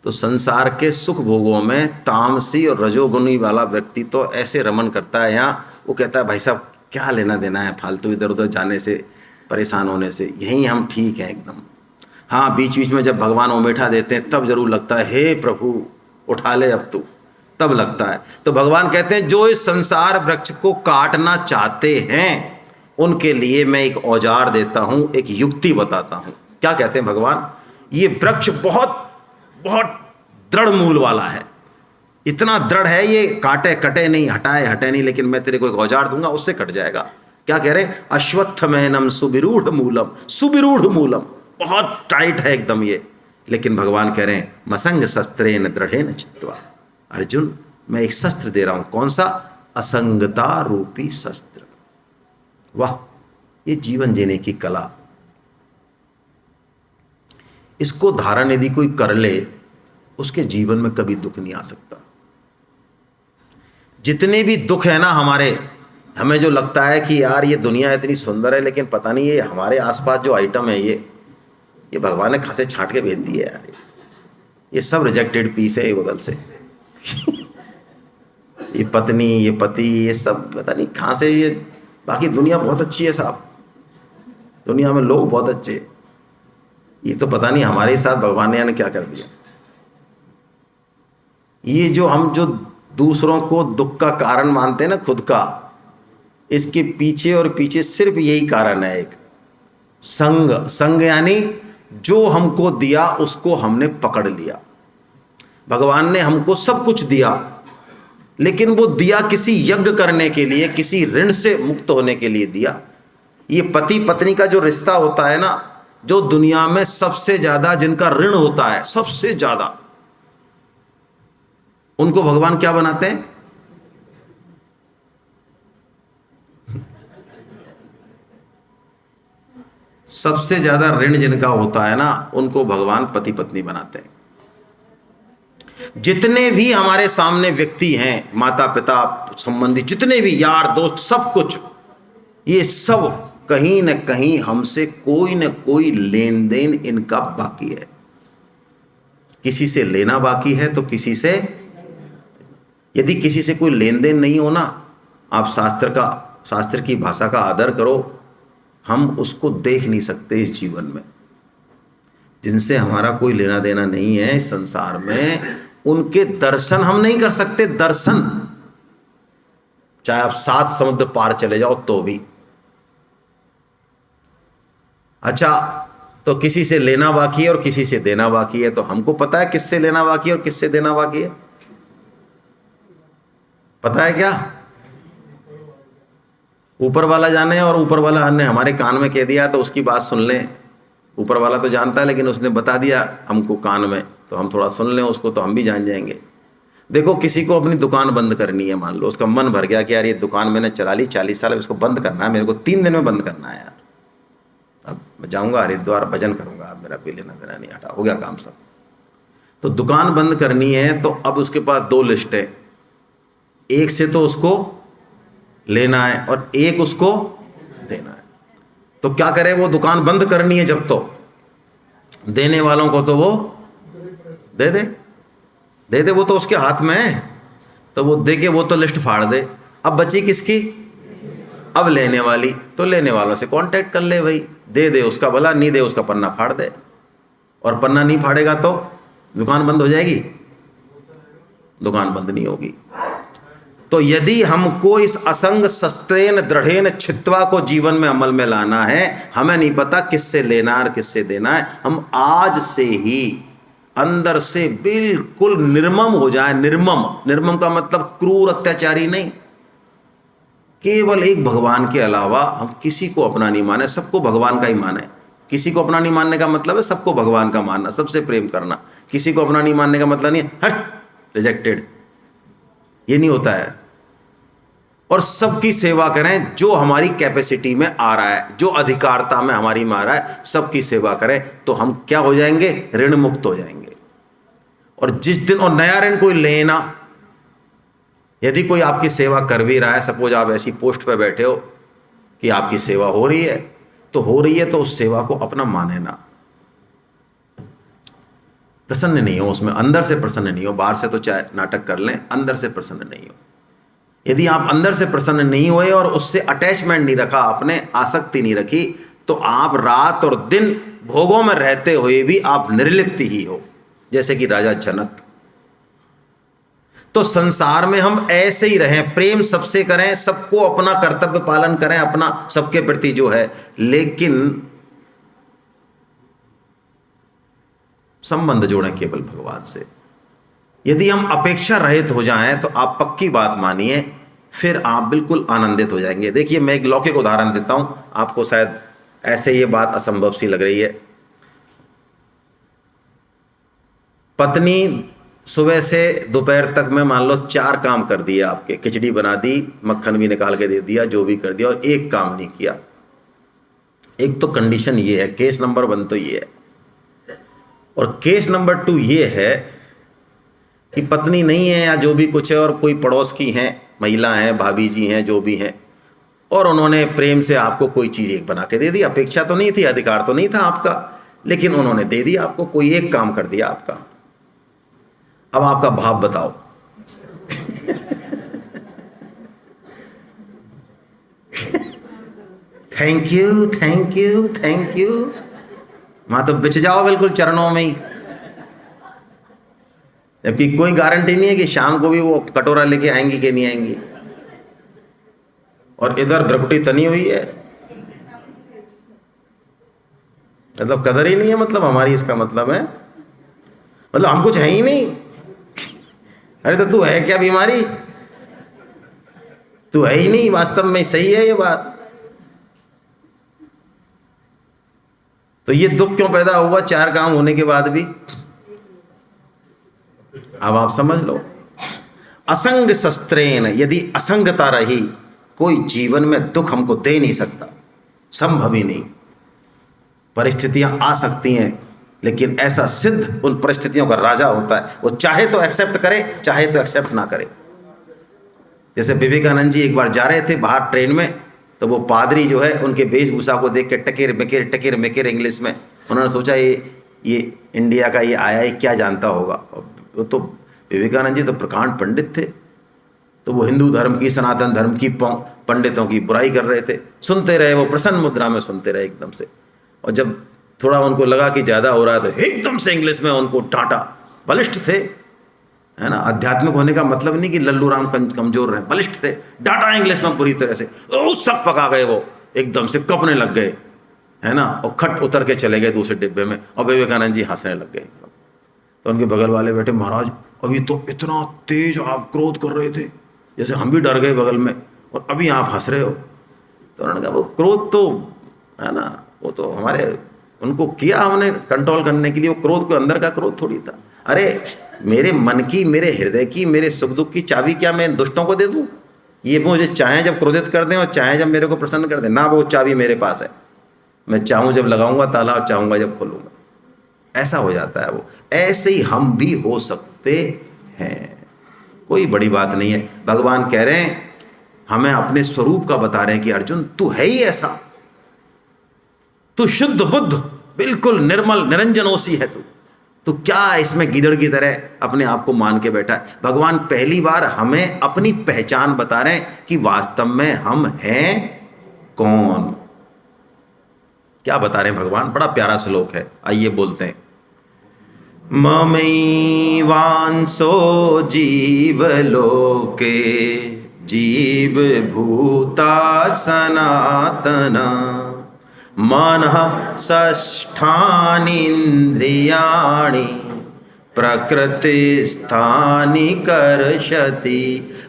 तो संसार के सुख भोगों में तामसी और रजोगुणी वाला व्यक्ति तो ऐसे रमन करता है, यहाँ वो कहता है भाई साहब क्या लेना देना है फालतू इधर उधर जाने से, परेशान होने से, यहीं हम ठीक हैं एकदम। हाँ बीच बीच में जब भगवान उमेठा देते हैं तब जरूर लगता है हे प्रभु उठा ले अब तू, तब लगता है। तो भगवान कहते हैं जो इस संसार वृक्ष को काटना चाहते हैं उनके लिए मैं एक औजार देता हूं, एक युक्ति बताता हूं। क्या कहते हैं भगवान? ये वृक्ष बहुत बहुत दृढ़ मूल वाला है, इतना दृढ़ है ये काटे कटे नहीं, हटाए हटे नहीं, लेकिन मैं तेरे को एक औजार दूंगा उससे कट जाएगा। क्या कह रहे हैं? अश्वत्थमेनम सुविरूढ़ मूलम, सुविरूढ़ मूलम, बहुत टाइट है एकदम ये। लेकिन भगवान कह रहे हैं मसंग शस्त्रेण दृढ़ेन चित्वा, अर्जुन मैं एक शस्त्र दे रहा हूं। कौन सा? असंगता रूपी शस्त्र। वाह, ये जीवन जीने की कला, इसको धारण यदि कोई कर ले उसके जीवन में कभी दुख नहीं आ सकता। जितने भी दुख है ना हमारे, हमें जो लगता है कि यार ये दुनिया इतनी सुंदर है, लेकिन पता नहीं ये हमारे आसपास जो आइटम है ये ये भगवान ने खासे छांट के भेज दिए यार, ये सब रिजेक्टेड पीस है ये बगल से। ये पत्नी, ये पति, ये सब पता नहीं कहाँ से ये। बाकी दुनिया बहुत अच्छी है साहब, दुनिया में लोग बहुत अच्छे, ये तो पता नहीं हमारे साथ भगवान ने क्या कर दिया। ये जो हम जो दूसरों को दुख का कारण मानते हैं ना खुद का, इसके पीछे और पीछे सिर्फ यही कारण है, एक संग। संग यानी जो हमको दिया उसको हमने पकड़ लिया। भगवान ने हमको सब कुछ दिया, लेकिन वो दिया किसी यज्ञ करने के लिए, किसी ऋण से मुक्त होने के लिए दिया। ये पति पत्नी का जो रिश्ता होता है ना, जो दुनिया में सबसे ज्यादा जिनका ऋण होता है, सबसे ज्यादा, उनको भगवान क्या बनाते हैं? सबसे ज्यादा ऋण जिनका होता है ना, उनको भगवान पति पत्नी बनाते हैं। जितने भी हमारे सामने व्यक्ति हैं, माता पिता संबंधी, जितने भी यार दोस्त, सब कुछ, ये सब कहीं न कहीं हमसे कोई न कोई लेन देन इनका बाकी है। किसी से लेना बाकी है तो किसी से, यदि किसी से कोई लेन देन नहीं हो ना, आप शास्त्र की भाषा का आदर करो, हम उसको देख नहीं सकते इस जीवन में। जिनसे हमारा कोई लेना देना नहीं है इस संसार में, उनके दर्शन हम नहीं कर सकते। दर्शन, चाहे आप 7 समुद्र पार चले जाओ तो भी। अच्छा, तो किसी से लेना बाकी है और किसी से देना बाकी है, तो हमको पता है किससे लेना बाकी है और किससे देना बाकी है? पता है क्या? ऊपर वाला जाने, और ऊपर वाला ने हमारे कान में कह दिया तो उसकी बात सुन लें। ऊपर वाला तो जानता है, लेकिन उसने बता दिया हमको कान में, तो हम थोड़ा सुन लें उसको, तो हम भी जान जाएंगे। देखो, किसी को अपनी दुकान बंद करनी है, मान लो उसका मन भर गया कि यार ये दुकान मैंने चला ली 40 साल, इसको बंद करना है, मेरे को 3 दिन में बंद करना है यार। अब मैं जाऊँगा हरिद्वार, भजन करूँगा, अब मेरा कोई लेना देना नहीं, हटा, हो गया काम सब। तो दुकान बंद करनी है, तो अब उसके पास 2 लिस्ट है, एक से तो उसको लेना है और एक उसको देना है। तो क्या करे, वो दुकान बंद करनी है जब, तो देने वालों को तो वो दे दे, वो तो उसके हाथ में है, तो वो दे के वो तो लिस्ट फाड़ दे। अब बची किसकी? अब लेने वाली, तो लेने वालों से कांटेक्ट कर ले भाई, दे उसका भला, नहीं दे उसका पन्ना फाड़ दे। और पन्ना नहीं फाड़ेगा तो दुकान बंद हो जाएगी? दुकान बंद नहीं होगी। तो यदि हमको इस असंग सस्तेन दृढ़ेन छित्वा को जीवन में अमल में लाना है, हमें नहीं पता किससे लेना और किससे देना है। हम आज से ही अंदर से बिल्कुल निर्मम हो जाए। निर्मम का मतलब क्रूर अत्याचारी नहीं, केवल एक भगवान के अलावा हम किसी को अपना नहीं माने, सबको भगवान का ही माने। किसी को अपना नहीं मानने का मतलब है सबको भगवान का मानना, सबसे प्रेम करना। किसी को अपना नहीं मानने का मतलब नहीं है हट, रिजेक्टेड, ये नहीं होता है। और सबकी सेवा करें जो हमारी कैपेसिटी में आ रहा है, जो अधिकारता में हमारी में आ रहा है, सबकी सेवा करें, तो हम क्या हो जाएंगे? ऋण मुक्त हो जाएंगे। और जिस दिन, और नया ऋण कोई लेना, यदि कोई आपकी सेवा कर भी रहा है, सपोज आप ऐसी पोस्ट पे बैठे हो कि आपकी सेवा हो रही है, तो हो रही है, तो उस सेवा को अपना माने ना, प्रसन्न नहीं हो उसमें, अंदर से प्रसन्न नहीं हो। बाहर से तो चाहे नाटक कर लें, अंदर से प्रसन्न नहीं हो। यदि आप अंदर से प्रसन्न नहीं हुए और उससे अटैचमेंट नहीं रखा, आपने आसक्ति नहीं रखी, तो आप रात और दिन भोगों में रहते हुए भी आप निर्लिप्त ही हो, जैसे कि राजा जनक। तो संसार में हम ऐसे ही रहें, प्रेम सबसे करें, सबको अपना कर्तव्य पालन करें, अपना सबके प्रति जो है, लेकिन संबंध जोड़ें केवल भगवान से। यदि हम अपेक्षा रहित हो जाएं, तो आप पक्की बात मानिए, फिर आप बिल्कुल आनंदित हो जाएंगे। देखिए, मैं एक लौकिक उदाहरण देता हूं, आपको शायद ऐसे ये बात असंभव सी लग रही है। पत्नी सुबह से दोपहर तक में मान लो 4 काम कर दिए आपके, खिचड़ी बना दी, मक्खन भी निकाल के दे दिया, जो भी कर दिया, और एक काम नहीं किया। एक तो कंडीशन ये है, केस नंबर 1 तो ये है। और केस नंबर 2 ये है कि पत्नी नहीं है या जो भी कुछ है, और कोई पड़ोस की हैं, महिला हैं, भाभी जी हैं, जो भी हैं, और उन्होंने प्रेम से आपको कोई चीज़ एक बना के दे दी। अपेक्षा तो नहीं थी, अधिकार तो नहीं था आपका, लेकिन उन्होंने दे दिया आपको, कोई एक काम कर दिया आपका। अब आपका भाव बताओ। Thank you thank you thank you, वहां तो बिछ जाओ बिल्कुल चरणों में ही। जबकि कोई गारंटी नहीं है कि शाम को भी वो कटोरा लेके आएंगी कि नहीं आएंगी। और इधर भ्रकुटी तनी हुई है, मतलब कदर ही नहीं है, मतलब हमारी, इसका मतलब है मतलब हम कुछ है ही नहीं। अरे तो तू है क्या बीमारी, तू है ही नहीं वास्तव में, सही है ये बात। तो ये दुख क्यों पैदा हुआ 4 काम होने के बाद भी, अब आप समझ लो। असंग शस्त्रेन, यदि असंगता रही, कोई जीवन में दुख हमको दे नहीं सकता, संभव ही नहीं। परिस्थितियां आ सकती हैं, लेकिन ऐसा सिद्ध उन परिस्थितियों का राजा होता है, वो चाहे तो एक्सेप्ट करे, चाहे तो एक्सेप्ट ना करे। जैसे विवेकानंद जी एक बार जा रहे थे बाहर ट्रेन में, तो वो पादरी जो है उनके वेशभूषा को देख के टकेर मेकेर इंग्लिश में, उन्होंने सोचा ये इंडिया का ये आया है, क्या जानता होगा। वो तो विवेकानंद जी तो प्रकांड पंडित थे, तो वो हिंदू धर्म की, सनातन धर्म की पंडितों की बुराई कर रहे थे। सुनते रहे, वो प्रसन्न मुद्रा में सुनते रहे एकदम से। और जब थोड़ा उनको लगा कि ज़्यादा हो रहा है तो एकदम से इंग्लिश में उनको डांटा। बलिष्ठ थे, है ना। आध्यात्मिक होने का मतलब नहीं कि लल्लू राम कमजोर रहे, बलिष्ठ थे। डांटा इंग्लिश में पूरी तरह से, सब पका गए, वो एकदम से कपने लग गए, है ना। और खट उतर के चले गए दूसरे डिब्बे में, और विवेकानंद जी हंसने लग गए। तो उनके बगल वाले बैठे, महाराज अभी तो इतना तेज आप क्रोध कर रहे थे, जैसे हम भी डर गए बगल में, और अभी आप हंस रहे हो। तो उन्होंने कहा वो क्रोध तो, है ना, वो तो हमारे, उनको किया हमने कंट्रोल करने के लिए, वो क्रोध को अंदर का क्रोध थोड़ी था। अरे मेरे मन की, मेरे हृदय की, मेरे सुख दुख की चाबी क्या मैं दुष्टों को दे दूं? ये मुझे चाहें जब क्रोधित कर दें और चाहें जब मेरे को प्रसन्न कर दें ना, वो चाबी मेरे पास है। मैं चाहूं जब लगाऊंगा ताला और चाहूंगा जब खोलूंगा। ऐसा हो जाता है वो। ऐसे ही हम भी हो सकते हैं, कोई बड़ी बात नहीं है। भगवान कह रहे हैं, हमें अपने स्वरूप का बता रहे हैं कि अर्जुन तू है ही ऐसा, तू शुद्ध बुद्ध, बिल्कुल निर्मल निरंजनोसी है तू क्या इसमें गीदड़ की तरह अपने आप को मान के बैठा है। भगवान पहली बार हमें अपनी पहचान बता रहे हैं कि वास्तव में हम हैं कौन। क्या बता रहे हैं भगवान, बड़ा प्यारा श्लोक है, आइए बोलते हैं। ममई वांसो जीवलोके जीव भूता सनातना मनः षष्ठानीन्द्रियाणि प्रकृतिस्थानि कर्षति।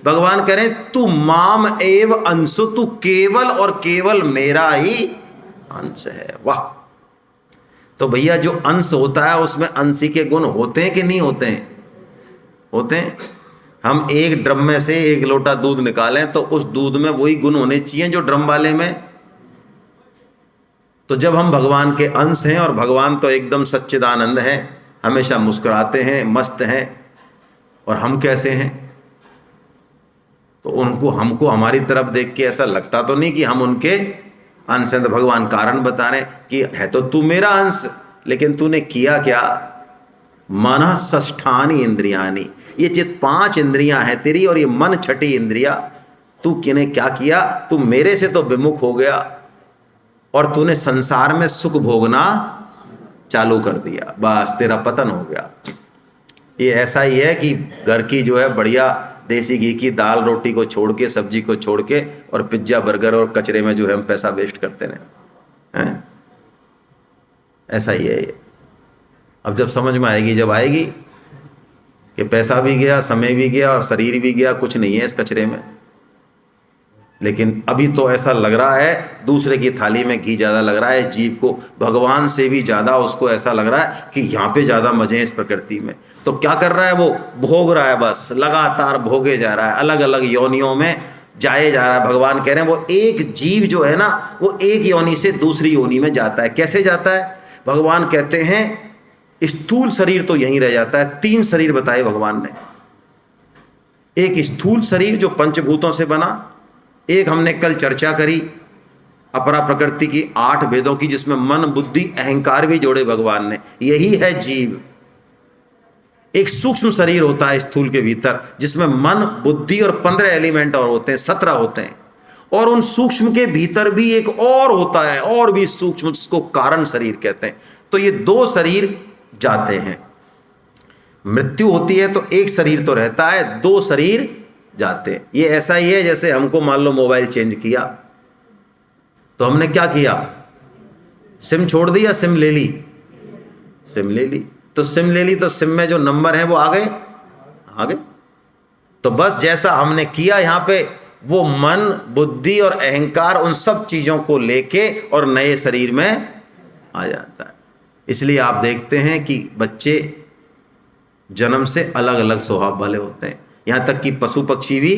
भगवान कह रहे हैं तू माम एव अंशु, तू केवल और केवल मेरा ही अंश है। वाह। तो भैया जो अंश होता है उसमें अंशी के गुण होते हैं कि नहीं होते हैं? होते हैं। हम एक ड्रम में से 1 लोटा दूध निकालें तो उस दूध में वही गुण होने चाहिए जो ड्रम वाले में। तो जब हम भगवान के अंश हैं, और भगवान तो एकदम सच्चिदानंद हैं, हमेशा मुस्कुराते हैं, मस्त हैं, और हम कैसे हैं? तो उनको, हमको हमारी तरफ देख के ऐसा लगता तो नहीं कि हम उनके अंश हैं। तो भगवान कारण बता रहे हैं कि है तो तू मेरा अंश, लेकिन तूने किया क्या? मनः षष्ठानि इंद्रियानि, ये जित 5 इंद्रियां हैं तेरी, और ये मन 6ठी इंद्रिया, तू किने क्या किया? तू मेरे से तो विमुख हो गया और तूने संसार में सुख भोगना चालू कर दिया। बस तेरा पतन हो गया। ये ऐसा ही है कि घर की जो है बढ़िया देसी घी की दाल रोटी को छोड़ के, सब्जी को छोड़ के, और पिज्जा बर्गर और कचरे में जो है हम पैसा वेस्ट करते हैं। ऐसा ही है ये। अब जब समझ में आएगी, जब आएगी कि पैसा भी गया, समय भी गया, और शरीर भी गया, कुछ नहीं है इस कचरे में। लेकिन अभी तो ऐसा लग रहा है दूसरे की थाली में घी ज़्यादा लग रहा है जीव को, भगवान से भी ज़्यादा उसको ऐसा लग रहा है कि यहाँ पे ज़्यादा मज़े हैं इस प्रकृति में। तो क्या कर रहा है वो? भोग रहा है, बस लगातार भोगे जा रहा है, अलग अलग योनियों में जाए जा रहा है। भगवान कह रहे हैं वो एक जीव जो है ना, वो एक योनि से दूसरी योनि में जाता है। कैसे जाता है? भगवान कहते हैं स्थूल शरीर तो यहीं रह जाता है। 3 शरीर बताए भगवान ने। एक स्थूल शरीर जो पंचभूतों से बना, एक हमने कल चर्चा करी अपरा प्रकृति की 8 भेदों की, जिसमें मन बुद्धि अहंकार भी जोड़े भगवान ने। यही है जीव। एक सूक्ष्म शरीर होता है स्थूल के भीतर, जिसमें मन बुद्धि और 15 एलिमेंट और होते हैं, 17 होते हैं। और उन सूक्ष्म के भीतर भी एक और होता है, और भी सूक्ष्म, जिसको कारण शरीर कहते हैं। तो ये 2 शरीर जाते हैं। मृत्यु होती है तो एक शरीर तो रहता है, 2 शरीर जाते हैं। ये ऐसा ही है जैसे हमको मान लो मोबाइल चेंज किया, तो हमने क्या किया, सिम छोड़ दी या सिम ले ली? सिम ले ली। तो सिम ले ली तो सिम में जो नंबर है वो आ गए। तो बस जैसा हमने किया यहां पे, वो मन बुद्धि और अहंकार उन सब चीजों को लेके और नए शरीर में आ जाता है। इसलिए आप देखते हैं कि बच्चे जन्म से अलग अलग स्वभाव वाले होते हैं, यहां तक कि पशु पक्षी भी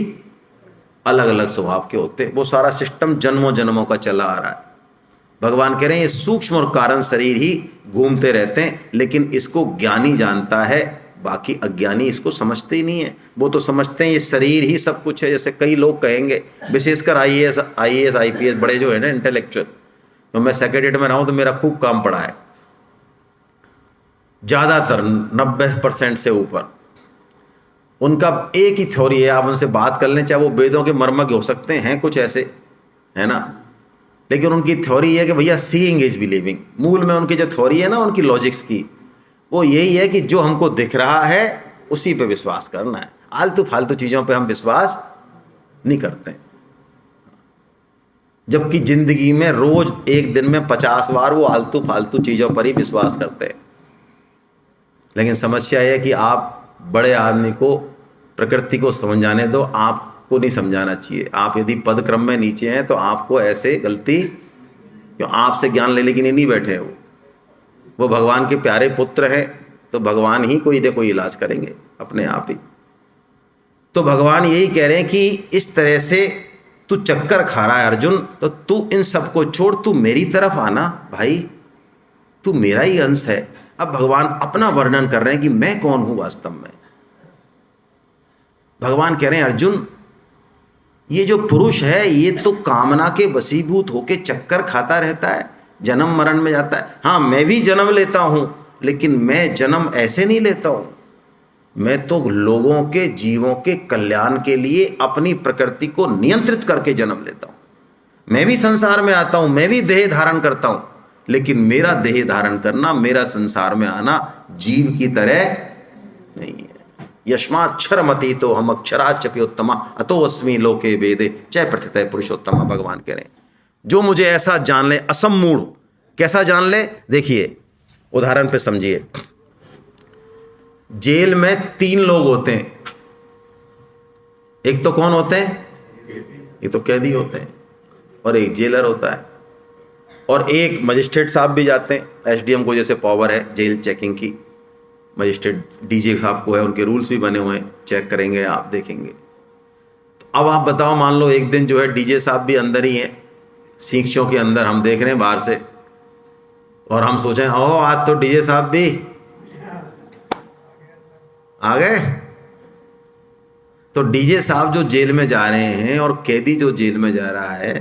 अलग अलग स्वभाव के होते हैं। वो सारा सिस्टम जन्मों जन्मों का चला आ रहा है। भगवान कह रहे हैं ये सूक्ष्म और कारण शरीर ही घूमते रहते हैं, लेकिन इसको ज्ञानी जानता है, बाकी अज्ञानी इसको समझते ही नहीं है। वो तो समझते हैं ये शरीर ही सब कुछ है। जैसे कई लोग कहेंगे, विशेषकर आईएएस आईपीएस बड़े जो है ना इंटेलेक्चुअल, तो मैं सेक्रेटरीट में रहा हूं तो मेरा खूब काम पड़ा है, ज़्यादातर 90% से ऊपर उनका एक ही थ्योरी है। आप उनसे बात कर लें, चाहे वो वेदों के मर्मज्ञ हो सकते हैं कुछ ऐसे, है ना, लेकिन उनकी थ्योरी है कि भैया सीइंग इज बिलीविंग। मूल में उनकी जो थ्योरी है ना, उनकी लॉजिक्स की, वो यही है कि जो हमको दिख रहा है उसी पे विश्वास करना है। आलतू फालतू चीज़ों पे हम विश्वास नहीं करते। जबकि जिंदगी में रोज एक दिन में 50 बार वो आलतू फालतू चीज़ों पर ही विश्वास करते हैं। लेकिन समस्या यह है कि आप बड़े आदमी को प्रकृति को समझाने दो, आपको नहीं समझाना चाहिए। आप यदि पद क्रम में नीचे हैं तो आपको ऐसे गलती, क्यों आपसे ज्ञान लेने के लिए नहीं बैठे हैं। वो भगवान के प्यारे पुत्र हैं, तो भगवान ही कोई ना कोई इलाज करेंगे अपने आप ही। तो भगवान यही कह रहे हैं कि इस तरह से तू चक्कर खा रहा है अर्जुन, तो तू इन सबको छोड़, तू मेरी तरफ आना भाई, तू मेरा ही अंश है। अब भगवान अपना वर्णन कर रहे हैं कि मैं कौन हूं वास्तव में। भगवान कह रहे हैं अर्जुन, ये जो पुरुष है ये तो कामना के वशीभूत होके चक्कर खाता रहता है, जन्म मरण में जाता है। हाँ, मैं भी जन्म लेता हूं, लेकिन मैं जन्म ऐसे नहीं लेता हूं। मैं तो लोगों के, जीवों के कल्याण के लिए अपनी प्रकृति को नियंत्रित करके जन्म लेता हूं। मैं भी संसार में आता हूं, मैं भी देह धारण करता हूं, लेकिन मेरा देह धारण करना, मेरा संसार में आना जीव की तरह नहीं है। यस्माक्षरमति तो हम अक्षराच्यप्योत्तमा अतो अस्मि लोके वेदे च प्रथितः पुरुषोत्तमा। भगवान कह रहे हैं जो मुझे ऐसा जान ले, असमूढ़। कैसा जान ले? देखिए उदाहरण पे समझिए। जेल में 3 लोग होते हैं। एक तो कौन होते हैं? ये तो कैदी होते हैं, और एक जेलर होता है, और एक मजिस्ट्रेट साहब भी जाते हैं। एसडीएम को जैसे पावर है जेल चेकिंग की, मजिस्ट्रेट डीजे साहब को है, उनके रूल्स भी बने हुए हैं, चेक करेंगे, आप देखेंगे। तो अब आप बताओ, मान लो एक दिन जो है डीजे साहब भी अंदर ही हैं, सीखों के अंदर, हम देख रहे हैं बाहर से, और हम सोचें ओह आज तो डीजे साहब भी आ गए। तो डीजे साहब जो जेल में जा रहे हैं और कैदी जो जेल में जा रहा है,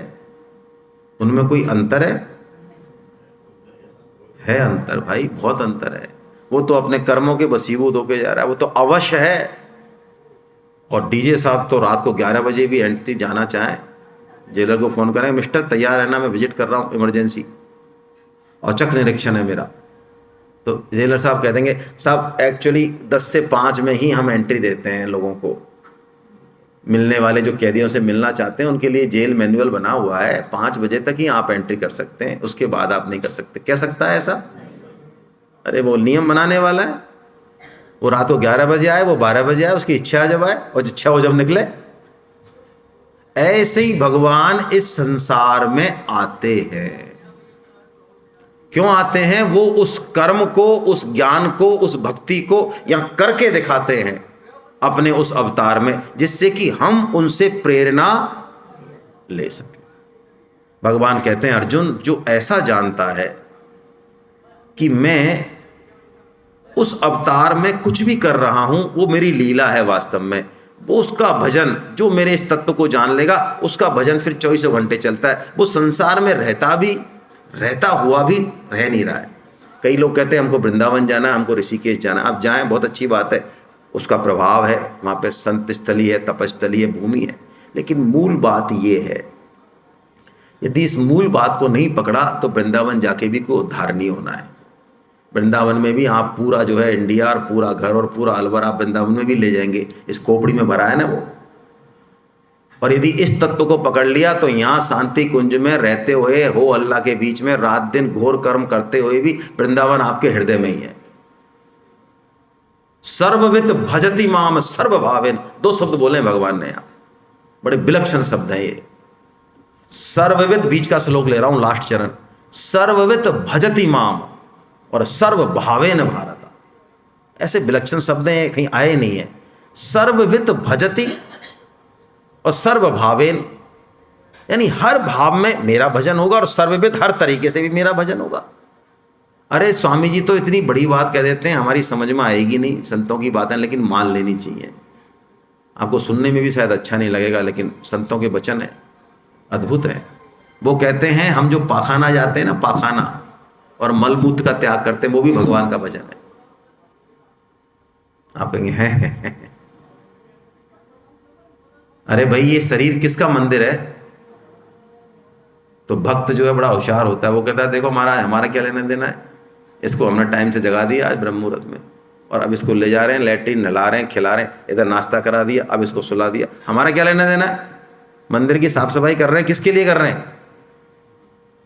उनमें कोई अंतर है? है अंतर भाई, बहुत अंतर है। वो तो अपने कर्मों के वशीभूत होके जा रहा है, वो तो अवश्य है। और डीजे साहब तो रात को 11 बजे भी एंट्री जाना चाहें, जेलर को फ़ोन करें, मिस्टर तैयार रहना, मैं विजिट कर रहा हूँ इमरजेंसी, औचक निरीक्षण है मेरा। तो जेलर साहब कह देंगे साहब एक्चुअली 10 से 5 में ही हम एंट्री देते हैं लोगों को, मिलने वाले जो कैदियों से मिलना चाहते हैं उनके लिए जेल मैनुअल बना हुआ है, 5 बजे तक ही आप एंट्री कर सकते हैं, उसके बाद आप नहीं कर सकते। कह सकता है ऐसा? अरे वो नियम बनाने वाला है, वो रात को 11 बजे आए, वो 12 बजे आए, उसकी इच्छा जब आए और इच्छा हो जब निकले। ऐसे ही भगवान इस संसार में आते हैं। क्यों आते हैं? वो उस कर्म को, उस ज्ञान को, उस भक्ति को यहां करके दिखाते हैं अपने उस अवतार में, जिससे कि हम उनसे प्रेरणा ले सके। भगवान कहते हैं अर्जुन, जो ऐसा जानता है कि मैं उस अवतार में कुछ भी कर रहा हूं, वो मेरी लीला है वास्तव में, वो उसका भजन, जो मेरे इस तत्व को जान लेगा उसका भजन फिर 24 घंटे चलता है। वो संसार में रहता हुआ भी रह नहीं रहा है। कई लोग कहते हैं हमको वृंदावन जाना है, हमको ऋषिकेश जाना है। आप जाएं, बहुत अच्छी बात है, उसका प्रभाव है, वहाँ पे संत स्थली है, तपस्थली है, भूमि है। लेकिन मूल बात ये है, यदि इस मूल बात को नहीं पकड़ा तो वृंदावन जाके भी कोई उद्धार नहीं होना है। वृंदावन में भी आप पूरा जो है इंडिया और पूरा घर और पूरा अलवर आप वृंदावन में भी ले जाएंगे, इस खोपड़ी में भरा है ना वो। और यदि इस तत्व को पकड़ लिया तो यहाँ शांति कुंज में रहते हुए, हो अल्लाह के बीच में, रात दिन घोर कर्म करते हुए भी वृंदावन आपके हृदय में ही है। सर्ववित भजति माम सर्वभावेन, 2 शब्द बोले भगवान ने यहाँ, बड़े विलक्षण शब्द हैं ये। सर्ववित, बीच का श्लोक ले रहा हूं, लास्ट चरण, सर्ववित भजति माम और सर्वभावेन भारत। ऐसे विलक्षण शब्द हैं, कहीं आए नहीं है। सर्ववित भजति और सर्वभावेन, यानी हर भाव में मेरा भजन होगा, और सर्ववित, हर तरीके से भी मेरा भजन होगा। अरे स्वामी जी तो इतनी बड़ी बात कह देते हैं, हमारी समझ में आएगी नहीं संतों की बातें, लेकिन मान लेनी चाहिए। आपको सुनने में भी शायद अच्छा नहीं लगेगा, लेकिन संतों के वचन है, अद्भुत है। वो कहते हैं हम जो पाखाना जाते हैं ना, पाखाना और मलमूत्र का त्याग करते हैं, वो भी भगवान का भजन है। आप कहेंगे हैं अरे भाई ये शरीर किसका मंदिर है? तो भक्त जो है बड़ा होशियार होता है, वो कहता है देखो महाराज हमारा क्या लेना देना है, इसको हमने टाइम से जगा दिया आज ब्रह्म मुहूर्त में, और अब इसको ले जा रहे हैं लैट्रिन, नहला रहे हैं, खिला रहे हैं, इधर नाश्ता करा दिया, अब इसको सुला दिया, हमारा क्या लेना देना है? मंदिर की साफ सफाई कर रहे हैं, किसके लिए कर रहे हैं?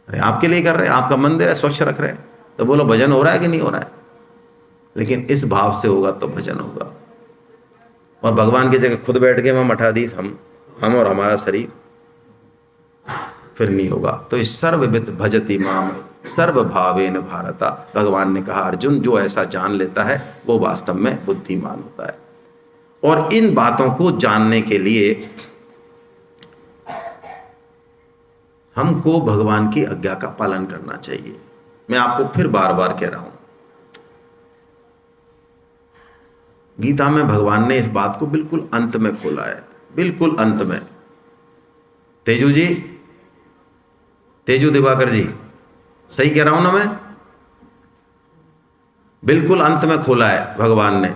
अरे आपके लिए कर रहे हैं, आपका मंदिर है, स्वच्छ रख रहे हैं। तो बोलो भजन हो रहा है कि नहीं हो रहा है? लेकिन इस भाव से होगा तो भजन होगा। और भगवान की जगह खुद बैठ के मैं मठाधीश, हम और हमारा शरीर, फिर नहीं होगा। तो इस सर्ववित भजति माम सर्वभावेन भारता, भगवान ने कहा अर्जुन जो ऐसा जान लेता है वो वास्तव में बुद्धिमान होता है। और इन बातों को जानने के लिए हमको भगवान की आज्ञा का पालन करना चाहिए। मैं आपको फिर बार बार कह रहा हूं, गीता में भगवान ने इस बात को बिल्कुल अंत में खोला है, बिल्कुल अंत में। तेजू जी, तेजू दिवाकर जी, सही कह रहा हूं ना मैं? बिल्कुल अंत में खोला है भगवान ने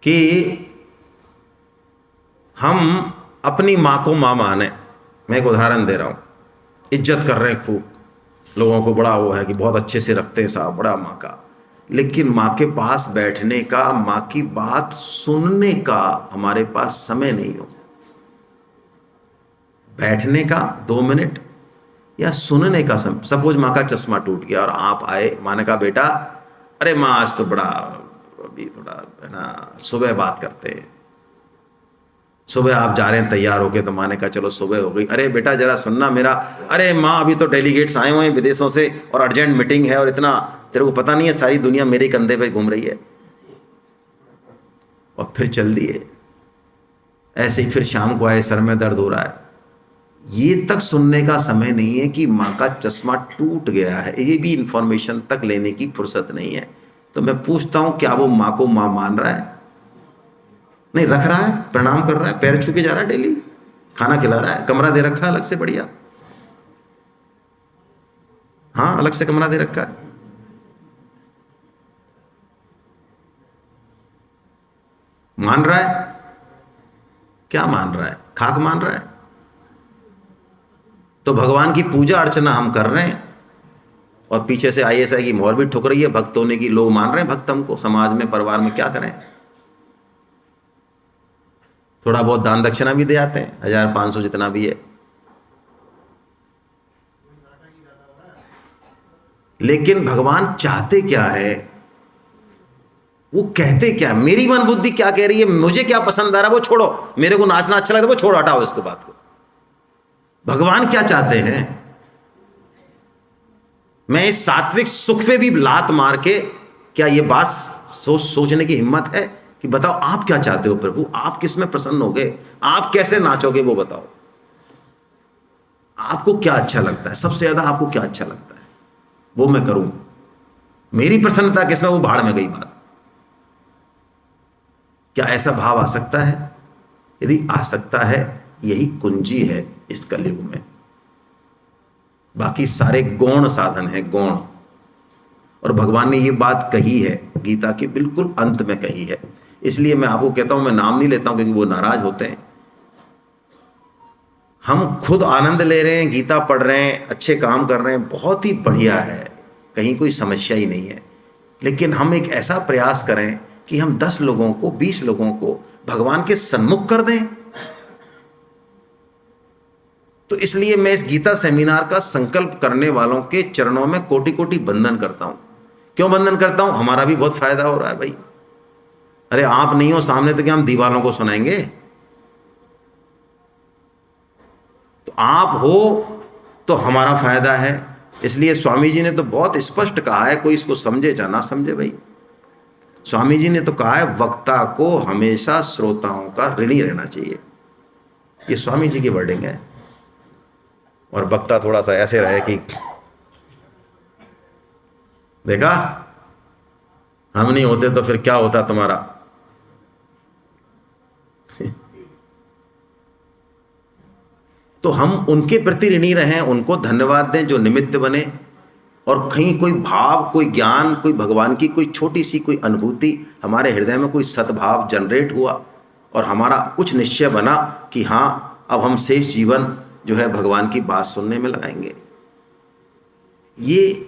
कि हम अपनी मां को मां माने। मैं एक उदाहरण दे रहा हूं, इज्जत कर रहे हैं खूब, लोगों को बड़ा वो है कि बहुत अच्छे से रखते हैं साहब, बड़ा मां का, लेकिन मां के पास बैठने का, मां की बात सुनने का हमारे पास समय नहीं हो। बैठने का 2 मिनट या सुनने का समय। सपोज माँ का चश्मा टूट गया और आप आए, माँ ने कहा बेटा अरे माँ आज तो बड़ा अभी थोड़ा है ना, सुबह बात करते हैं। सुबह आप जा रहे हैं तैयार होके, तो माँ ने कहा चलो सुबह हो गई, अरे बेटा जरा सुनना मेरा, अरे माँ अभी तो डेलीगेट्स आए हुए हैं विदेशों से और अर्जेंट मीटिंग है, और इतना तेरे को पता नहीं है सारी दुनिया मेरे कंधे पे घूम रही है। और फिर चल दिए। ऐसे ही फिर शाम को आए, सर में दर्द हो रहा है, ये तक सुनने का समय नहीं है कि माँ का चश्मा टूट गया है, ये भी इंफॉर्मेशन तक लेने की फुर्सत नहीं है। तो मैं पूछता हूं क्या वो माँ को माँ मान रहा है? नहीं, रख रहा है, प्रणाम कर रहा है, पैर छू के जा रहा है, डेली खाना खिला रहा है, कमरा दे रखा है अलग से बढ़िया, हाँ अलग से कमरा दे रखा है। मान रहा है? क्या मान रहा है? खाक मान रहा है। तो भगवान की पूजा अर्चना हम कर रहे हैं और पीछे से ISI की मोहर भी ठुक रही है भक्त होने की। लोग मान रहे हैं भक्त हमको, समाज में परिवार में क्या करें? थोड़ा बहुत दान दक्षिणा भी दे आते हैं, 1500 जितना भी है, लेकिन भगवान चाहते क्या है, वो कहते क्या, मेरी मन बुद्धि क्या कह रही है, मुझे क्या पसंद आ रहा है वो छोड़ो, मेरे को नाचना अच्छा लगता है वो छोड़ो, हटाओ इसको बात को। भगवान क्या चाहते हैं? मैं इस सात्विक सुख पे भी लात मार के, क्या ये बात सोचने की हिम्मत है कि बताओ आप क्या चाहते हो प्रभु, आप किस में प्रसन्न होगे, आप कैसे नाचोगे वो बताओ, आपको क्या अच्छा लगता है, सबसे ज्यादा आपको क्या अच्छा लगता है वो मैं करूं, मेरी प्रसन्नता किसमें, वो भाड़ में गई बात। क्या ऐसा भाव आ सकता है? यदि आ सकता है, यही कुंजी है इस कलयुग में। बाकी सारे गौण साधन है, गौण। और भगवान ने ये बात कही है, गीता के बिल्कुल अंत में कही है। इसलिए मैं आपको कहता हूं, मैं नाम नहीं लेता हूं क्योंकि वो नाराज होते हैं। हम खुद आनंद ले रहे हैं, गीता पढ़ रहे हैं, अच्छे काम कर रहे हैं, बहुत ही बढ़िया है, कहीं कोई समस्या ही नहीं है। लेकिन हम एक ऐसा प्रयास करें कि हम 10 लोगों को, 20 लोगों को भगवान के सन्मुख कर दें। तो इसलिए मैं इस गीता सेमिनार का संकल्प करने वालों के चरणों में कोटि कोटि बंदन करता हूं। क्यों बंदन करता हूं? हमारा भी बहुत फायदा हो रहा है भाई। अरे आप नहीं हो सामने तो क्या हम दीवालों को सुनाएंगे? तो आप हो तो हमारा फायदा है। इसलिए स्वामी जी ने तो बहुत स्पष्ट कहा है, कोई इसको समझे या ना समझे भाई। स्वामी जी ने तो कहा है, वक्ता को हमेशा श्रोताओं का ऋणी रहना चाहिए। ये स्वामी जी की वर्डिंग है। और वक्ता थोड़ा सा ऐसे रहे कि देखा, हम नहीं होते तो फिर क्या होता तुम्हारा। तो हम उनके प्रति ऋणी रहें, उनको धन्यवाद दें जो निमित्त बने। और कहीं कोई भाव, कोई ज्ञान, कोई भगवान की कोई छोटी सी कोई अनुभूति, हमारे हृदय में कोई सद्भाव जनरेट हुआ और हमारा कुछ निश्चय बना कि हाँ, अब हम शेष जीवन जो है भगवान की बात सुनने में लगाएंगे। ये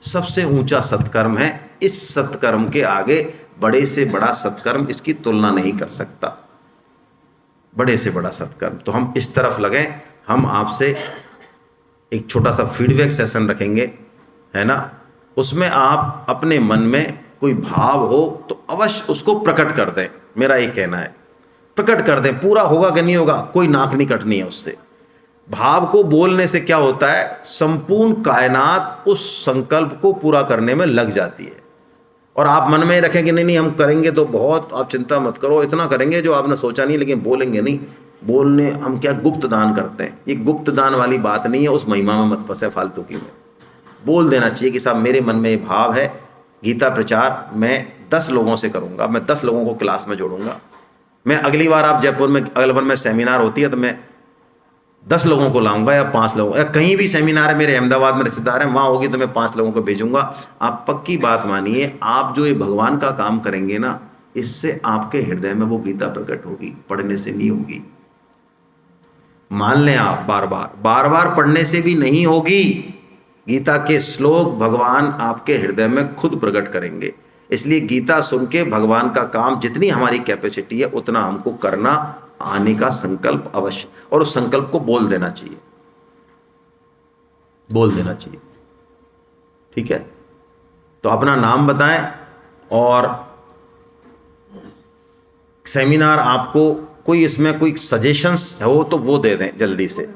सबसे ऊंचा सत्कर्म है। इस सत्कर्म के आगे बड़े से बड़ा सत्कर्म इसकी तुलना नहीं कर सकता। बड़े से बड़ा सत्कर्म। तो हम इस तरफ लगें। हम आपसे एक छोटा सा फीडबैक सेशन रखेंगे, है ना। उसमें आप अपने मन में कोई भाव हो तो अवश्य उसको प्रकट कर दें। मेरा ये कहना है, प्रकट कर दें। पूरा होगा कि नहीं होगा, कोई नाक नहीं कटनी है उससे। भाव को बोलने से क्या होता है, संपूर्ण कायनात उस संकल्प को पूरा करने में लग जाती है। और आप मन में रखें कि नहीं नहीं हम करेंगे तो बहुत, आप चिंता मत करो, इतना करेंगे जो आपने सोचा नहीं, लेकिन बोलेंगे नहीं। बोलने हम क्या गुप्त दान करते हैं, ये गुप्त दान वाली बात नहीं है। उस महिमा में मत फंसे फालतू की में। बोल देना चाहिए कि साहब मेरे मन में ये भाव है, गीता प्रचार मैं 10 लोगों से करूँगा, मैं 10 लोगों को क्लास में जोड़ूंगा। मैं अगली बार आप जयपुर में, अगले बार में सेमिनार होती है तो मैं 10 लोगों को लाऊंगा या 5 लोगों, या कहीं भी सेमिनार है, मेरे अहमदाबाद में रिश्तेदार हैं, वहाँ होगी तो मैं 5 लोगों को भेजूंगा। आप पक्की बात मानिए, आप जो ये भगवान का काम करेंगे ना, इससे आपके हृदय में वो गीता प्रकट होगी, पढ़ने से नहीं होगी। मान लें आप, बार बार पढ़ने से भी नहीं होगी। गीता के श्लोक भगवान आपके हृदय में खुद प्रकट करेंगे। इसलिए गीता सुन के भगवान का काम, जितनी हमारी कैपेसिटी है उतना हमको करना, आने का संकल्प अवश्य, और उस संकल्प को बोल देना चाहिए, बोल देना चाहिए। ठीक है, तो अपना नाम बताएं और सेमिनार आपको कोई इसमें कोई सजेशंस हो तो वो दे दें जल्दी से।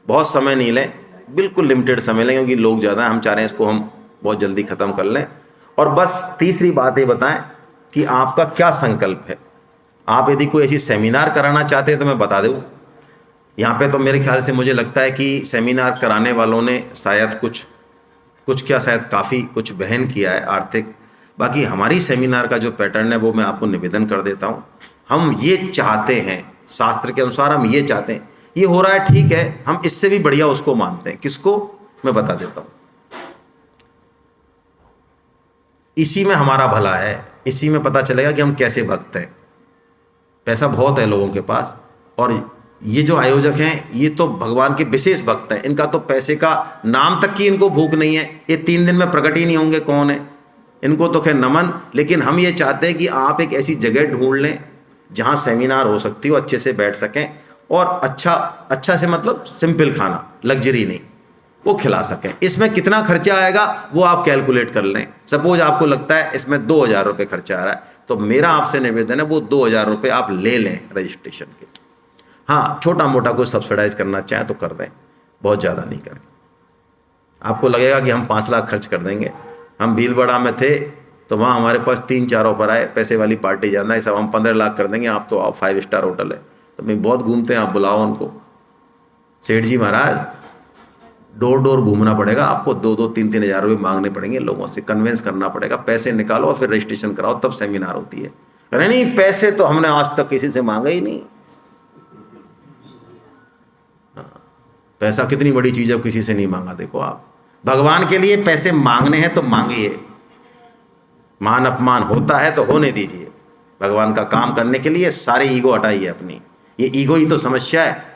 बहुत समय नहीं लें, बिल्कुल लिमिटेड समय लें, क्योंकि लोग ज़्यादा हैं। हम चाह रहे हैं इसको हम बहुत जल्दी ख़त्म कर लें। और बस तीसरी बात ये बताएं कि आपका क्या संकल्प है। आप यदि कोई ऐसी सेमिनार कराना चाहते हैं तो मैं बता दूं, यहाँ पे तो मेरे ख्याल से मुझे लगता है कि सेमिनार कराने वालों ने शायद कुछ क्या, शायद काफ़ी कुछ वहन किया है आर्थिक। बाकी हमारी सेमिनार का जो पैटर्न है वो मैं आपको निवेदन कर देता हूँ। हम ये चाहते हैं, शास्त्र के अनुसार हम ये चाहते हैं, ये हो रहा है ठीक है, हम इससे भी बढ़िया उसको मानते हैं। किसको, मैं बता देता हूँ। इसी में हमारा भला है, इसी में पता चलेगा कि हम कैसे भक्त हैं। पैसा बहुत है लोगों के पास, और ये जो आयोजक हैं ये तो भगवान के विशेष भक्त हैं। इनका तो पैसे का नाम तक की इनको भूख नहीं है। ये 3 दिन में प्रकट ही नहीं होंगे कौन है, इनको तो खैर नमन। लेकिन हम ये चाहते हैं कि आप एक ऐसी जगह ढूंढ लें जहाँ सेमिनार हो सकती हो, अच्छे से बैठ सकें और अच्छा से मतलब सिंपल खाना, लग्जरी नहीं, वो खिला सकें। इसमें कितना खर्चा आएगा वो आप कैलकुलेट कर लें। सपोज आपको लगता है इसमें 2000 रुपये खर्चा आ रहा है, तो मेरा आपसे निवेदन है वो 2000 रुपये आप ले लें रजिस्ट्रेशन के। हाँ, छोटा मोटा कुछ सब्सिडाइज करना चाहें तो कर दें, बहुत ज़्यादा नहीं करें। आपको लगेगा कि हम 5 लाख खर्च कर देंगे। हम भीलवाड़ा में थे तो वहाँ हमारे पास 3-4 ऑफर आए, पैसे वाली पार्टी जाना है, सब हम 15 लाख कर देंगे। आप तो 5 स्टार होटल है, तो मैं बहुत घूमते हैं, आप बुलाओ उनको। सेठ जी महाराज, डोर डोर घूमना पड़ेगा आपको, 2-2, 3-3 हज़ार रुपये मांगने पड़ेंगे लोगों से, कन्वेंस करना पड़ेगा, पैसे निकालो और फिर रजिस्ट्रेशन कराओ, तब सेमिनार होती है। अरे नहीं, पैसे तो हमने आज तक किसी से मांगा ही नहीं। पैसा कितनी बड़ी चीज है, किसी से नहीं मांगा। देखो आप, भगवान के लिए पैसे मांगने हैं तो मांगिए, मान अपमान होता है तो होने दीजिए। भगवान का काम करने के लिए सारे ईगो हटाइए अपनी, ये ईगो ही तो समस्या है।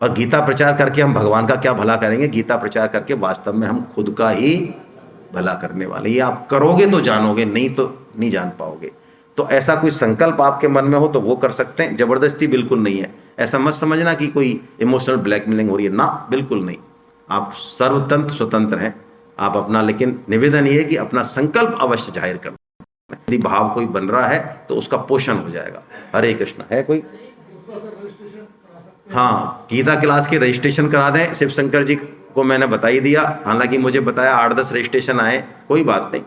और गीता प्रचार करके हम भगवान का क्या भला करेंगे? गीता प्रचार करके वास्तव में हम खुद का ही भला करने वाले। ये आप करोगे तो जानोगे, नहीं तो नहीं जान पाओगे। तो ऐसा कोई संकल्प आपके मन में हो तो वो कर सकते हैं, जबरदस्ती बिल्कुल नहीं है। ऐसा मत समझना कि कोई इमोशनल ब्लैकमेलिंग हो रही है, ना, बिल्कुल नहीं। आप सर्वतंत्र स्वतंत्र हैं आप अपना, लेकिन निवेदन ये है कि अपना संकल्प अवश्य जाहिर करना। यदि भाव कोई बन रहा है तो उसका पोषण हो जाएगा। हरे कृष्ण। है कोई? हाँ, गीता क्लास के रजिस्ट्रेशन करा दें। शिव शंकर जी को मैंने बता ही दिया, हालांकि मुझे बताया 8-10 रजिस्ट्रेशन आए, कोई बात नहीं।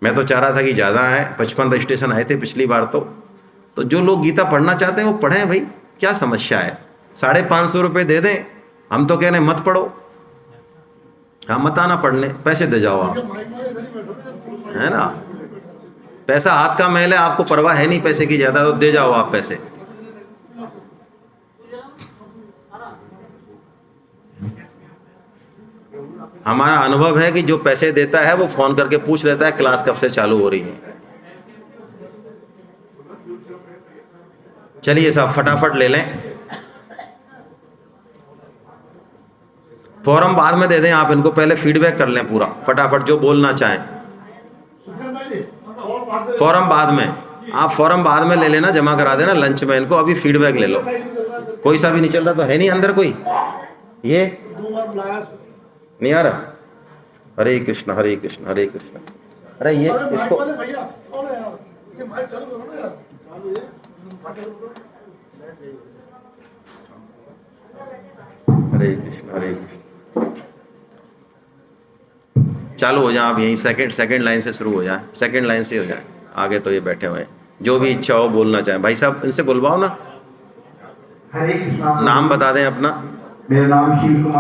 मैं तो चाह रहा था कि ज़्यादा आए, 55 रजिस्ट्रेशन आए थे पिछली बार। तो जो लोग गीता पढ़ना चाहते हैं वो पढ़ें भाई, क्या समस्या है? 550 रुपये दे दें। हम तो कह रहे हैं मत पढ़ो, हाँ मत आना पढ़ने, पैसे दे जाओ आप, है ना। पैसा हाथ का मैल है, आपको परवाह है नहीं पैसे की ज़्यादा, तो दे जाओ आप पैसे। हमारा अनुभव है कि जो पैसे देता है वो फोन करके पूछ लेता है क्लास कब से चालू हो रही है। चलिए साहब, फटाफट ले लें। फॉर्म बाद में दे दें आप इनको, पहले फीडबैक कर लें पूरा फटाफट, जो बोलना चाहें। फॉर्म बाद में, आप फॉर्म बाद में ले लेना, जमा करा देना लंच में इनको, अभी फीडबैक ले लो। कोई सा भी नहीं चल रहा तो है नहीं अंदर कोई? ये नहीं आ रहा? हरे कृष्ण हरे कृष्ण हरे कृष्ण। अरे ये इसको हरे कृष्ण हरे कृष्ण। चालू हो जाए आप यहीं, सेकंड लाइन से शुरू हो जाए, सेकंड लाइन से हो जाए, आगे तो ये बैठे हुए हैं। जो भी इच्छा हो बोलना चाहें, भाई साहब इनसे बुलवाओ ना। हरे कृष्ण। नाम बता दें अपना। मेरा नाम शिव कुमार।